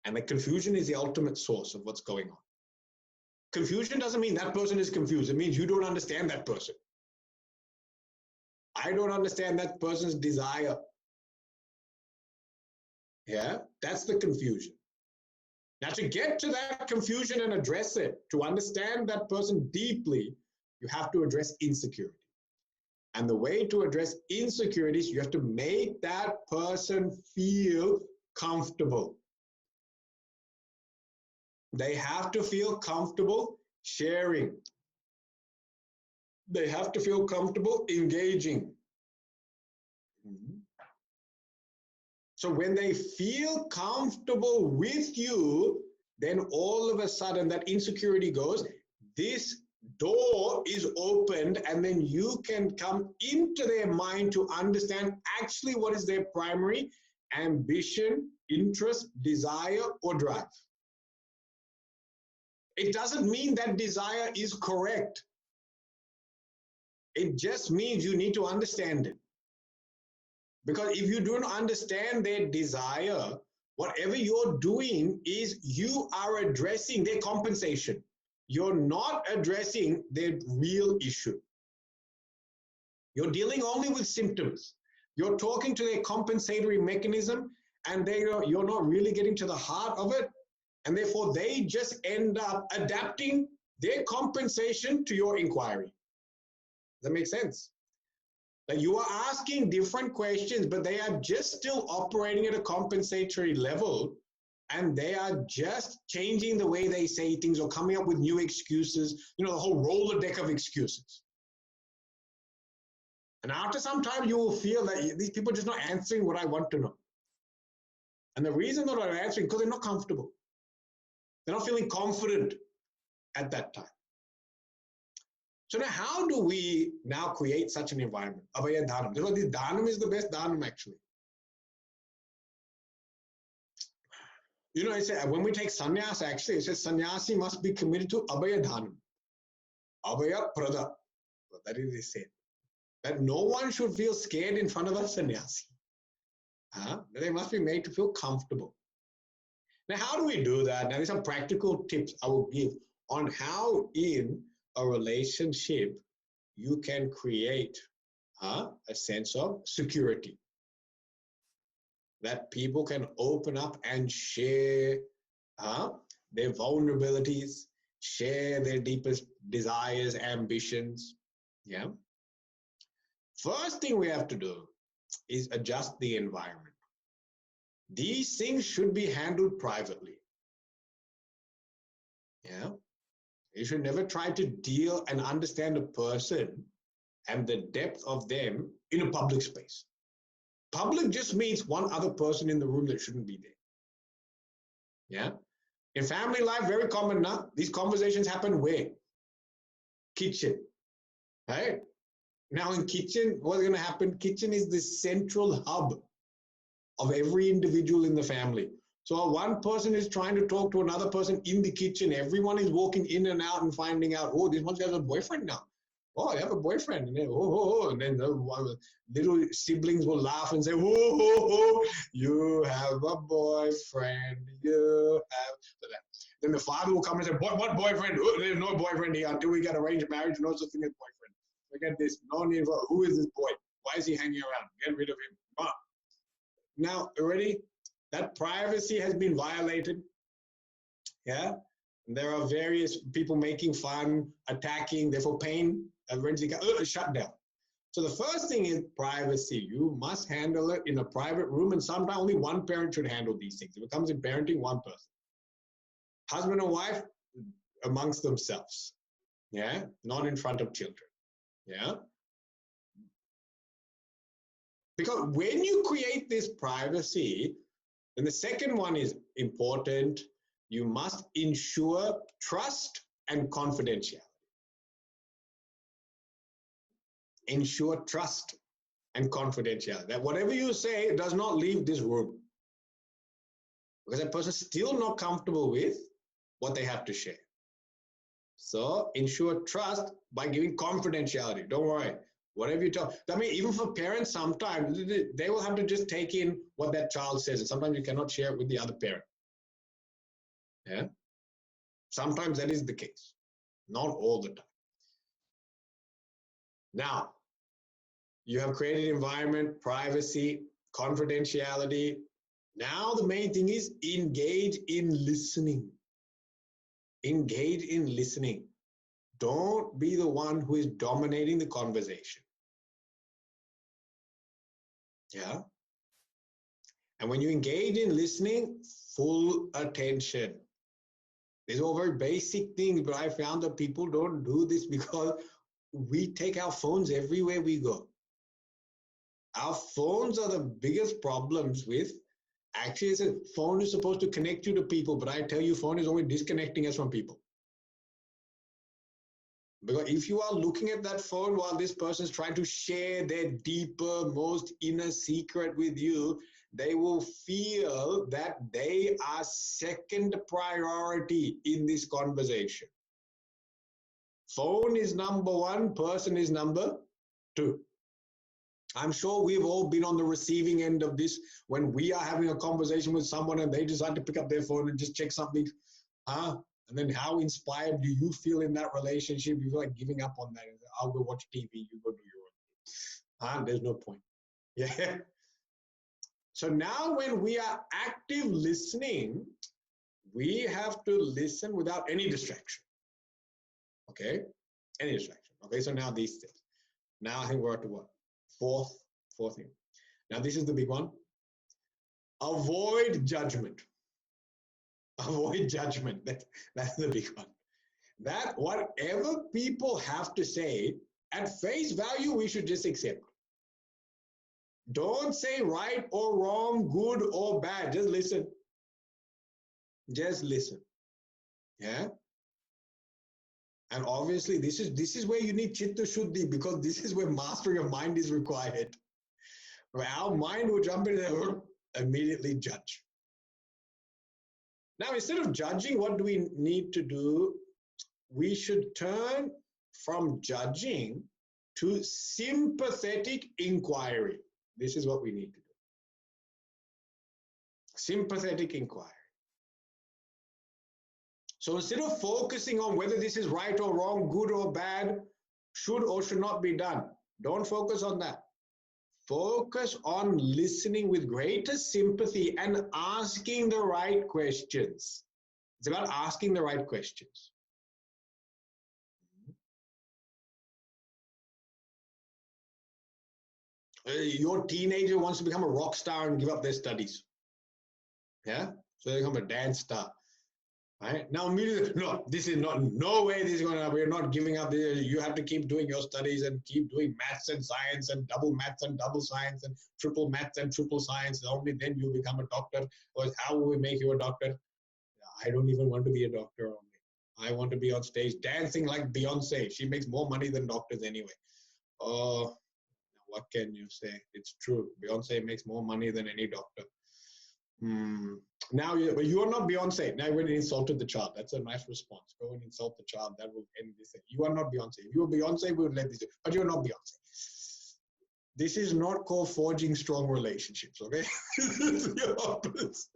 And the confusion is the ultimate source of what's going on. Confusion doesn't mean that person is confused. It means you don't understand that person. I don't understand that person's desire. Yeah, that's the confusion. Now, to get to that confusion and address it, to understand that person deeply, you have to address insecurity. And the way to address insecurity is you have to make that person feel comfortable. They have to feel comfortable sharing. They have to feel comfortable engaging. So when they feel comfortable with you, then all of a sudden that insecurity goes, this door is opened, and then you can come into their mind to understand actually what is their primary ambition, interest, desire, or drive. It doesn't mean that desire is correct. It just means you need to understand it. Because if you don't understand their desire, whatever you're doing is you are addressing their compensation. You're not addressing their real issue. You're dealing only with symptoms. You're talking to their compensatory mechanism, and you're not really getting to the heart of it. And therefore, they just end up adapting their compensation to your inquiry. Does that make sense? Like you are asking different questions, but they are just still operating at a compensatory level, and they are just changing the way they say things or coming up with new excuses, you know, the whole roller deck of excuses. And after some time, you will feel that these people are just not answering what I want to know. And the reason they're not answering, because they're not comfortable. They're not feeling confident at that time. So now how do we now create such an environment? Abhaya Dhanam. This Dhanam is the best Dhanam actually. You know, I say when we take sannyas, actually, it says sannyasi must be committed to Abhaya Dhanam. Abhaya Prada. That is, they say. That no one should feel scared in front of a sannyasi. They must be made to feel comfortable. Now, how do we do that? Now, there's some practical tips I will give on how in a relationship you can create a sense of security. That people can open up and share their vulnerabilities, share their deepest desires, ambitions. Yeah. First thing we have to do is adjust the environment. These things should be handled privately. Yeah. You should never try to deal and understand a person and the depth of them in a public space. Public just means one other person in the room that shouldn't be there. Yeah. In family life, very common now. These conversations happen where? Kitchen. Right? Now in kitchen, what's going to happen? Kitchen is the central hub of every individual in the family. So one person is trying to talk to another person in the kitchen. Everyone is walking in and out and finding out, oh, this one has a boyfriend now. Oh, I have a boyfriend. And then, and then the little siblings will laugh and say, you have a boyfriend. You have. So that. Then the father will come and say, what boyfriend? Oh, there's no boyfriend here until we get arranged marriage. No such thing as boyfriend. Forget this. No need for, who is this boy? Why is he hanging around? Get rid of him. Come on. Now, already, that privacy has been violated. Yeah. And there are various people making fun, attacking, therefore pain, shut down. So the first thing is privacy. You must handle it in a private room, and sometimes only one parent should handle these things. If it comes in parenting, one person. Husband and wife amongst themselves. Yeah. Not in front of children. Yeah. Because when you create this privacy, then the second one is important. You must ensure trust and confidentiality. Ensure trust and confidentiality. That whatever you say does not leave this room. Because that person is still not comfortable with what they have to share. So ensure trust by giving confidentiality. Don't worry. Whatever you tell. I mean, even for parents, sometimes they will have to just take in what that child says. And sometimes you cannot share it with the other parent. Yeah. Sometimes that is the case. Not all the time. Now, you have created environment, privacy, confidentiality. Now the main thing is engage in listening. Engage in listening. Don't be the one who is dominating the conversation. Yeah. And when you engage in listening, full attention. These are all very basic things, but I found that people don't do this because we take our phones everywhere we go. Our phones are the biggest problems with, actually, it's a phone is supposed to connect you to people, but I tell you, phone is only disconnecting us from people. Because if you are looking at that phone while this person is trying to share their deeper, most inner secret with you, they will feel that they are second priority in this conversation. Phone is number one, person is number two. I'm sure we've all been on the receiving end of this when we are having a conversation with someone and they decide to pick up their phone and just check something. And then how inspired do you feel in that relationship? You feel like giving up on that. I'll go watch TV, you go do your own thing. There's no point. Yeah. So now when we are active listening, we have to listen without any distraction. Okay? Any distraction. Okay, so now these things. Now I think we're at the what? Fourth thing. Now this is the big one. Avoid judgment. Avoid judgment. That's the big one. That whatever people have to say, at face value, we should just accept. Don't say right or wrong, good or bad. Just listen. Just listen. Yeah. And obviously, this is where you need Chitta Shuddhi, because this is where mastery of mind is required. Where our mind will jump in and immediately judge. Now, instead of judging, what do we need to do? We should turn from judging to sympathetic inquiry. This is what we need to do. Sympathetic inquiry. So instead of focusing on whether this is right or wrong, good or bad, should or should not be done, don't focus on that. Focus on listening with greater sympathy and asking the right questions. It's about asking the right questions. Your teenager wants to become a rock star and give up their studies. Yeah, so they become a dance star. Right? Now, no, this is not, no way this is going to, we're not giving up. You have to keep doing your studies and keep doing maths and science and double maths and double science and triple maths and triple science. Only then you become a doctor. Or how will we make you a doctor? I don't even want to be a doctor only. I want to be on stage dancing like Beyonce. She makes more money than doctors anyway. Oh, what can you say? It's true. Beyonce makes more money than any doctor. Now you are not Beyonce. Now you went and insulted the child. That's a nice response. Go and insult the child. That will end this thing. You are not Beyonce. If you were Beyonce, we would let this, but you're not Beyonce. This is not called forging strong relationships, okay? This is the opposite.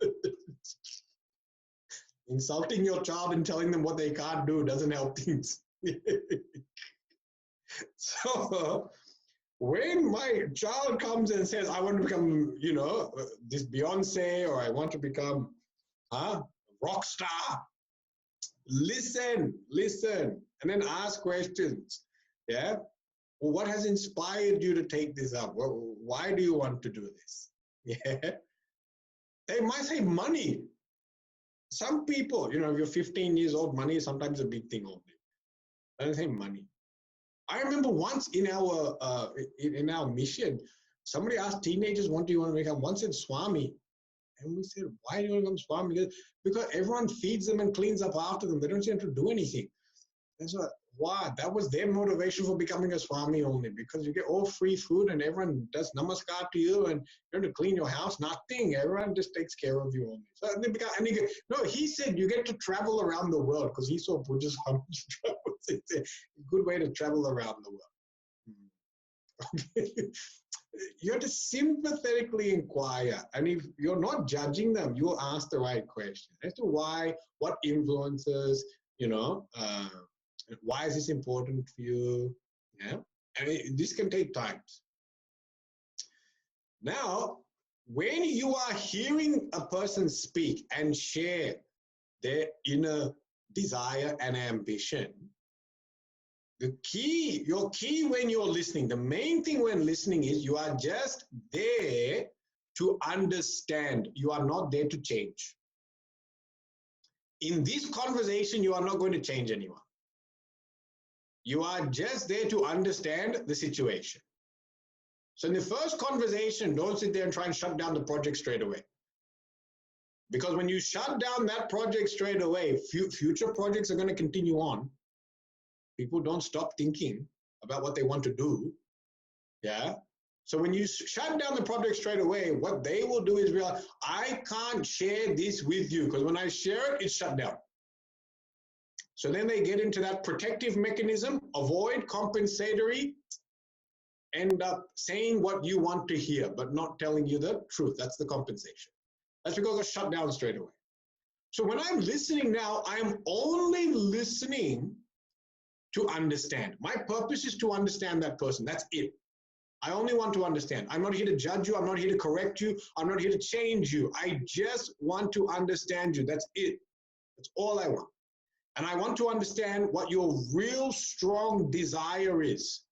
Insulting your child and telling them what they can't do doesn't help things. So when my child comes and says, I want to become, this Beyonce, or I want to become rock star, listen, and then ask questions. Yeah. Well, what has inspired you to take this up? Well, why do you want to do this? Yeah. They might say money. Some people, if you're 15 years old, money is sometimes a big thing only. I don't say money. I remember once in our mission, somebody asked teenagers, what do you want to become? One said Swami. And we said, why do you want to become Swami? Because everyone feeds them and cleans up after them. They don't seem to do anything. And so, wow, that was their motivation for becoming a Swami only, because you get all free food and everyone does namaskar to you and you have to clean your house, nothing. Everyone just takes care of you only. So they become, no, he said you get to travel around the world, because he saw Buddhist how much travel. It's a good way to travel around the world. You have to sympathetically inquire, and if you're not judging them, you ask the right question as to why, what influences, why is this important for you? Yeah, and this can take time. Now, when you are hearing a person speak and share their inner desire and ambition, your key when you're listening, the main thing when listening is you are just there to understand. You are not there to change. In this conversation, you are not going to change anyone. You are just there to understand the situation. So in the first conversation, don't sit there and try and shut down the project straight away. Because when you shut down that project straight away, future projects are going to continue on. People don't stop thinking about what they want to do. Yeah. So when you shut down the project straight away, what they will do is realize, I can't share this with you, because when I share it, it's shut down. So then they get into that protective mechanism, avoid, compensatory, end up saying what you want to hear, but not telling you the truth. That's the compensation. That's because it's shut down straight away. So when I'm listening now, I'm only listening to understand. My purpose is to understand that person. That's it. I only want to understand. I'm not here to judge you. I'm not here to correct you. I'm not here to change you. I just want to understand you. That's it. That's all I want. And I want to understand what your real strong desire is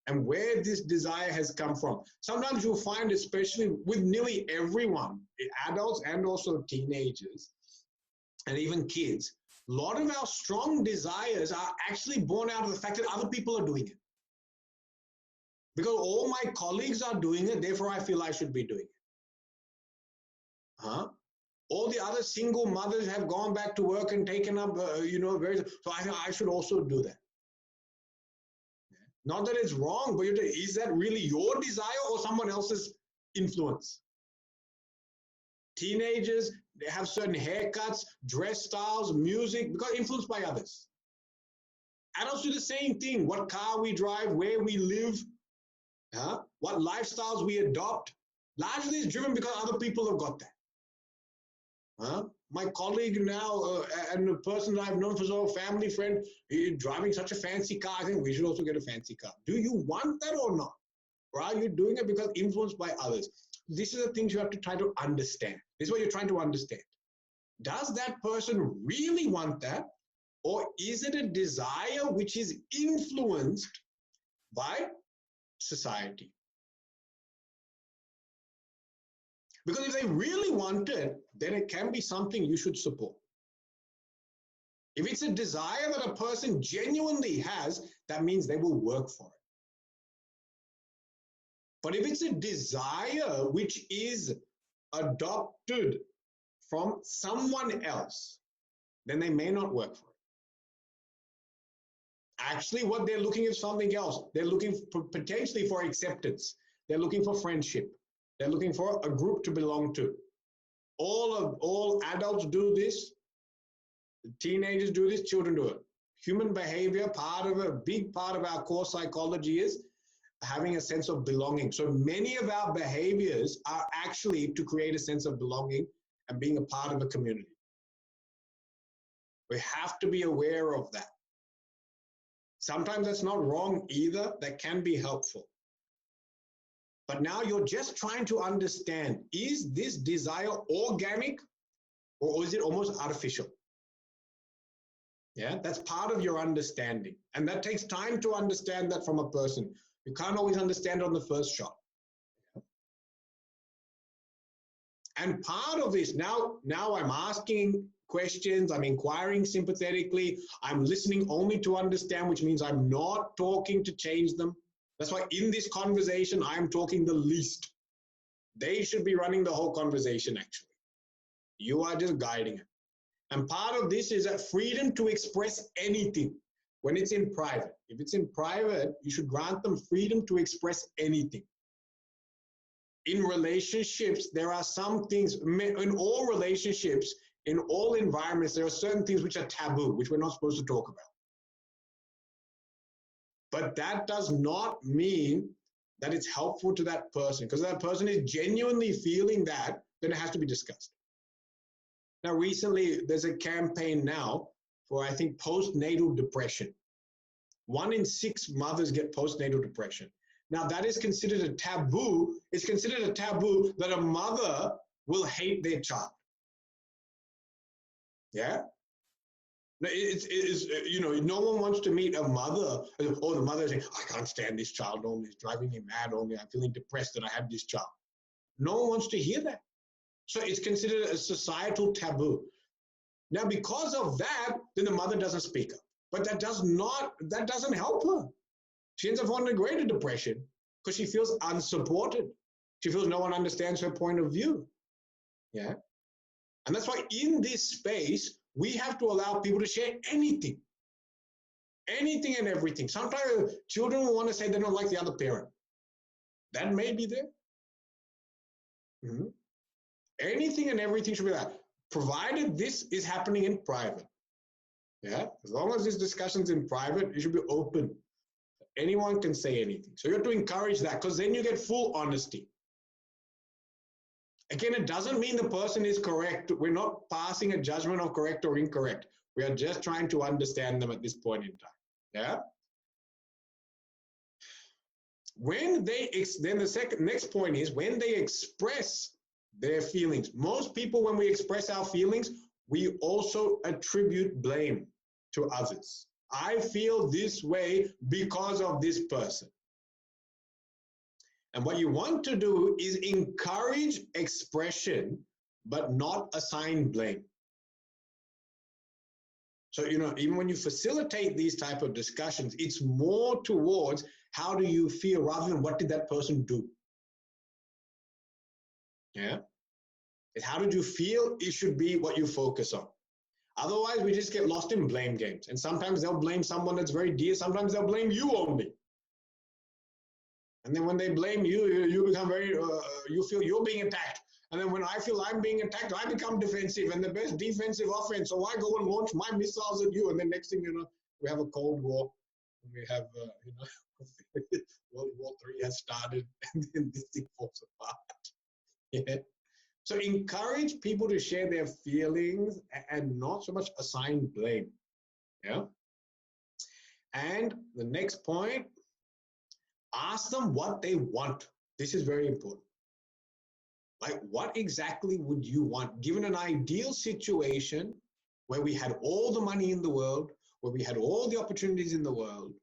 and where this desire has come from. Sometimes you'll find, especially with nearly everyone, adults and also teenagers, and even kids, a lot of our strong desires are actually born out of the fact that other people are doing it. Because all my colleagues are doing it, therefore I feel I should be doing it. All the other single mothers have gone back to work and taken up, so I think I should also do that. Not that it's wrong, but is that really your desire or someone else's influence? Teenagers, they have certain haircuts, dress styles, music, because influenced by others. Adults do the same thing. What car we drive, where we live, what lifestyles we adopt, largely is driven because other people have got that. My colleague now, and the person I've known for a family friend, driving such a fancy car, I think we should also get a fancy car. Do you want that or not? Or are you doing it because influenced by others? This is the things you have to try to understand. This is what you're trying to understand. Does that person really want that? Or is it a desire which is influenced by society? Because if they really want it, then it can be something you should support. If it's a desire that a person genuinely has, that means they will work for it. But if it's a desire which is adopted from someone else, then they may not work for it. Actually, what they're looking for is something else. They're looking for, potentially for acceptance. They're looking for friendship. They're looking for a group to belong to. All adults do this. Teenagers do this. Children do it. Human behavior, a big part of our core psychology is having a sense of belonging. So many of our behaviors are actually to create a sense of belonging and being a part of a community. We have to be aware of that. Sometimes that's not wrong either. That can be helpful. But now you're just trying to understand, is this desire organic or is it almost artificial? Yeah, that's part of your understanding. And that takes time to understand that from a person. You can't always understand it on the first shot. And part of this, now I'm asking questions, I'm inquiring sympathetically, I'm listening only to understand, which means I'm not talking to change them. That's why in this conversation, I'm talking the least. They should be running the whole conversation, actually. You are just guiding it. And part of this is that freedom to express anything when it's in private. If it's in private, you should grant them freedom to express anything. In relationships, there are some things, in all relationships, in all environments, there are certain things which are taboo, which we're not supposed to talk about. But that does not mean that it's helpful to that person, because that person is genuinely feeling that, then it has to be discussed. Now, recently, there's a campaign now for, I think, postnatal depression. 1 in 6 mothers get postnatal depression. Now, that is considered a taboo. It's considered a taboo that a mother will hate their child. Yeah? No one wants to meet a mother, or the mother saying, I can't stand this child only, it's driving me mad only, I'm feeling depressed that I have this child. No one wants to hear that. So it's considered a societal taboo. Now, because of that, then the mother doesn't speak up. But that doesn't help her. She ends up having a greater depression because she feels unsupported. She feels no one understands her point of view. Yeah. And that's why in this space, we have to allow people to share anything. Anything and everything. Sometimes children will want to say they don't like the other parent. That may be there. Mm-hmm. Anything and everything should be that, provided this is happening in private. Yeah, as long as this discussion's in private, it should be open. Anyone can say anything. So you have to encourage that, because then you get full honesty. Again, it doesn't mean the person is correct. We're not passing a judgment of correct or incorrect. We are just trying to understand them at this point in time. Yeah. Then the next point is when they express their feelings. Most people, when we express our feelings, we also attribute blame to others. I feel this way because of this person. And what you want to do is encourage expression, but not assign blame. So, even when you facilitate these type of discussions, it's more towards how do you feel rather than what did that person do? Yeah. And how did you feel? It should be what you focus on. Otherwise, we just get lost in blame games. And sometimes they'll blame someone that's very dear. Sometimes they'll blame you only. And then when they blame you, you become very, you feel you're being attacked. And then when I feel I'm being attacked, I become defensive and the best defensive offense. So I go and launch my missiles at you. And then next thing you know, we have a Cold War. We have, World War III has started and then this thing falls apart. Yeah. So encourage people to share their feelings and not so much assign blame. Yeah. And the next point, ask them what they want. This is very important. Like, what exactly would you want? Given an ideal situation where we had all the money in the world, where we had all the opportunities in the world,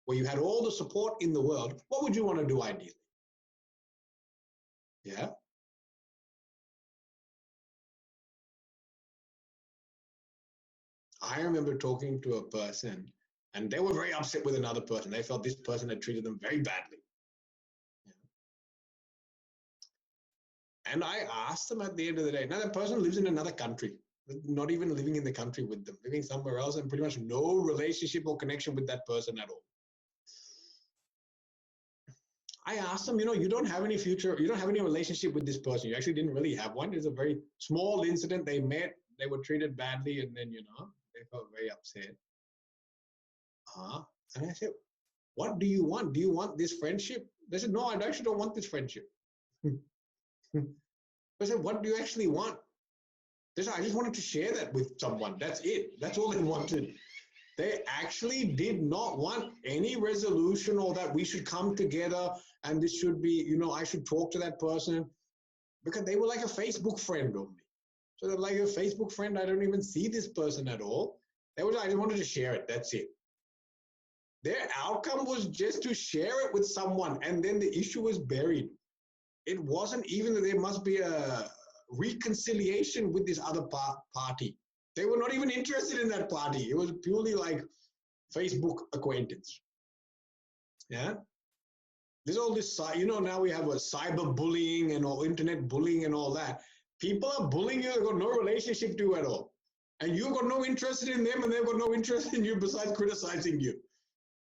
where you had all the support in the world, what would you want to do ideally? Yeah. I remember talking to a person and they were very upset with another person. They felt this person had treated them very badly. And I asked them at the end of the day, now that person lives in another country, not even living in the country with them, living somewhere else and pretty much no relationship or connection with that person at all. I asked them, you don't have any future, you don't have any relationship with this person. You actually didn't really have one. It's a very small incident. They met, they were treated badly, and then, they felt very upset. And I said, what do you want? Do you want this friendship? They said, no, I actually don't want this friendship. I said, what do you actually want? They said, I just wanted to share that with someone. That's it. That's all they wanted. They actually did not want any resolution or that we should come together and this should be, I should talk to that person, because they were like a Facebook friend only. So they're like a Facebook friend. I don't even see this person at all. I just wanted to share it. That's it. Their outcome was just to share it with someone, and then the issue was buried. It wasn't even that there must be a reconciliation with this other party. They were not even interested in that party. It was purely like Facebook acquaintance. Yeah. There's all this, now we have a cyber bullying and all internet bullying and all that. People are bullying you, they've got no relationship to you at all. And you've got no interest in them and they've got no interest in you besides criticizing you.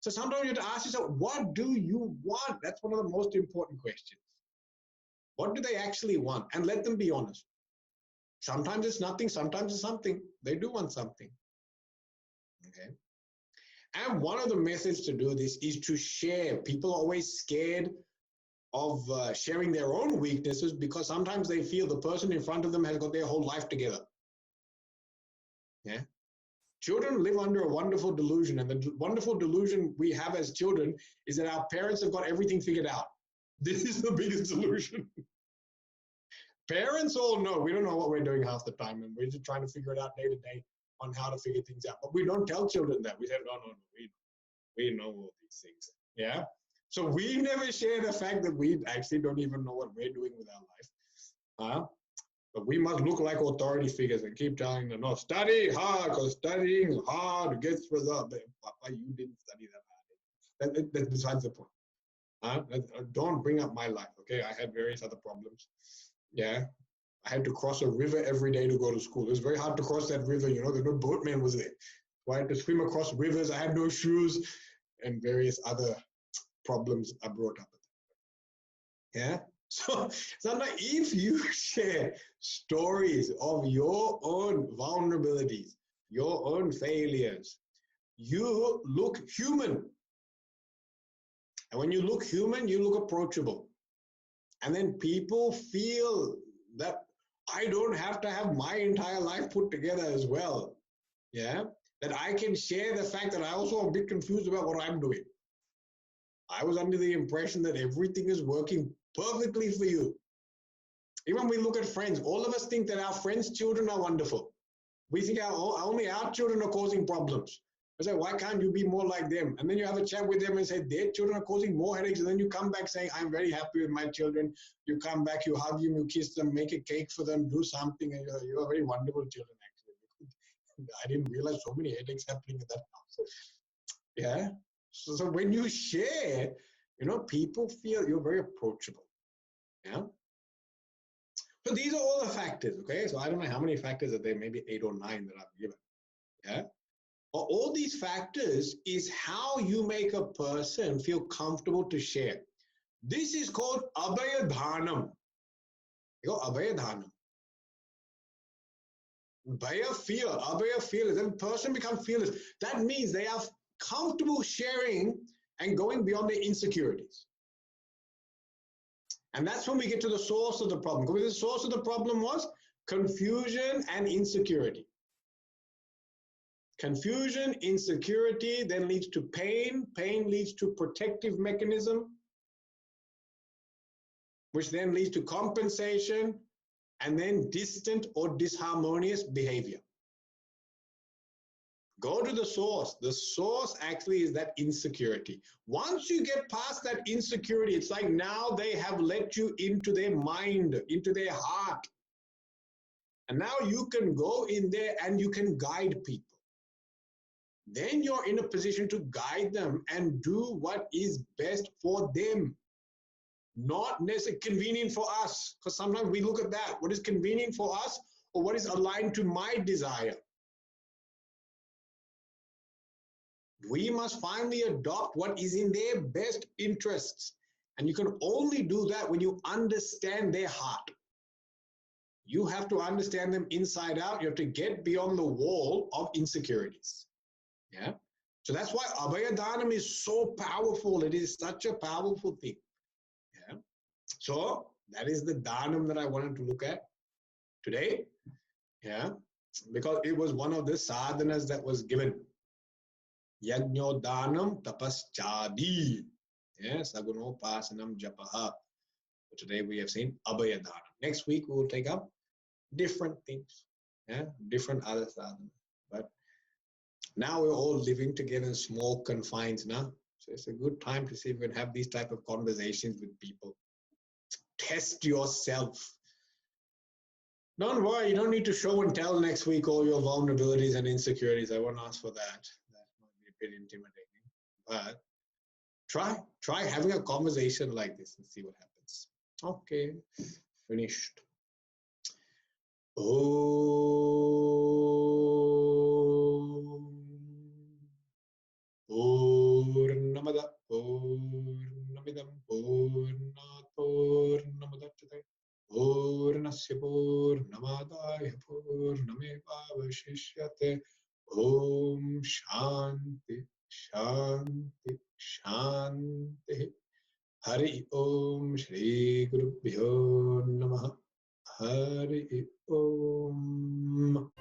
So sometimes you have to ask yourself, what do you want? That's one of the most important questions. What do they actually want? And let them be honest. Sometimes it's nothing, sometimes it's something. They do want something. Okay. And one of the methods to do this is to share. People are always scared of sharing their own weaknesses because sometimes they feel the person in front of them has got their whole life together. Yeah. Children live under a wonderful delusion, and the wonderful delusion we have as children is that our parents have got everything figured out. This is the biggest delusion. Parents all know. We don't know what we're doing half the time, and we're just trying to figure it out day to day on how to figure things out. But we don't tell children that. We say, no, we know all these things. Yeah? So we never share the fact that we actually don't even know what we're doing with our life. But we must look like authority figures and keep telling them, no, study hard, because studying hard gets results. Papa, you didn't study that hard. That's besides the point. Don't bring up my life, okay? I had various other problems. Yeah. I had to cross a river every day to go to school. It was very hard to cross that river, there's no boatman was there. So I had to swim across rivers. I had no shoes, and various other problems are brought up. Yeah. So sometimes if you share stories of your own vulnerabilities, your own failures, you look human. And when you look human, you look approachable. And then people feel that I don't have to have my entire life put together as well. Yeah. That I can share the fact that I also am a bit confused about what I'm doing. I was under the impression that everything is working perfectly for you. Even when we look at friends, all of us think that our friends' children are wonderful. We think only our children are causing problems. I say, why can't you be more like them? And then you have a chat with them and say, their children are causing more headaches. And then you come back saying, I'm very happy with my children. You come back, you hug them, you kiss them, make a cake for them, do something. And you're very wonderful children, actually. I didn't realize so many headaches happening in that house. Yeah. So when you share, people feel you're very approachable. Yeah. So these are all the factors, okay? So I don't know how many factors are there, maybe 8 or 9 that I've given. Yeah. But all these factors is how you make a person feel comfortable to share. This is called abhayadhanam. Abhayadhanam. Bhaya fear, abhaya fearless. Then person becomes fearless. That means they are comfortable sharing and going beyond their insecurities. And that's when we get to the source of the problem. Because the source of the problem was confusion and insecurity. Confusion, insecurity then leads to pain. Pain leads to protective mechanism, which then leads to compensation, and then distant or disharmonious behavior. Go to the source. The source actually is that insecurity. Once you get past that insecurity, it's like now they have let you into their mind, into their heart. And now you can go in there and you can guide people. then you're in a position to guide them and do what is best for them. Not necessarily convenient for us, because sometimes we look at that. What is convenient for us, or what is aligned to my desire? We must finally adopt what is in their best interests. And you can only do that when you understand their heart. You have to understand them inside out. You have to get beyond the wall of insecurities. Yeah. So that's why Abhayadanam is so powerful. It is such a powerful thing. Yeah. So that is the Dhanam that I wanted to look at today. Yeah. Because it was one of the sadhanas that was given. Yajno Dhanam Tapaschadi. Yes, Saguno Pasanam Japaha. So today we have seen Abhayadanam. Next week we will take up different things. Yeah, different other sadhanas. But now we're all living together in small confines now. So it's a good time to see if we can have these type of conversations with people. Test yourself. Don't worry, you don't need to show and tell next week all your vulnerabilities and insecurities. I won't ask for that. That might be a bit intimidating. But try having a conversation like this and see what happens. Okay, finished. Purnamada Purnamidam Purnat Purnamadachate Purnasya Purnamadaya Purnamevavashishyate Om Shanti Shanti Shanti Hari Om Shri Gurubhyo Namaha Hari Om.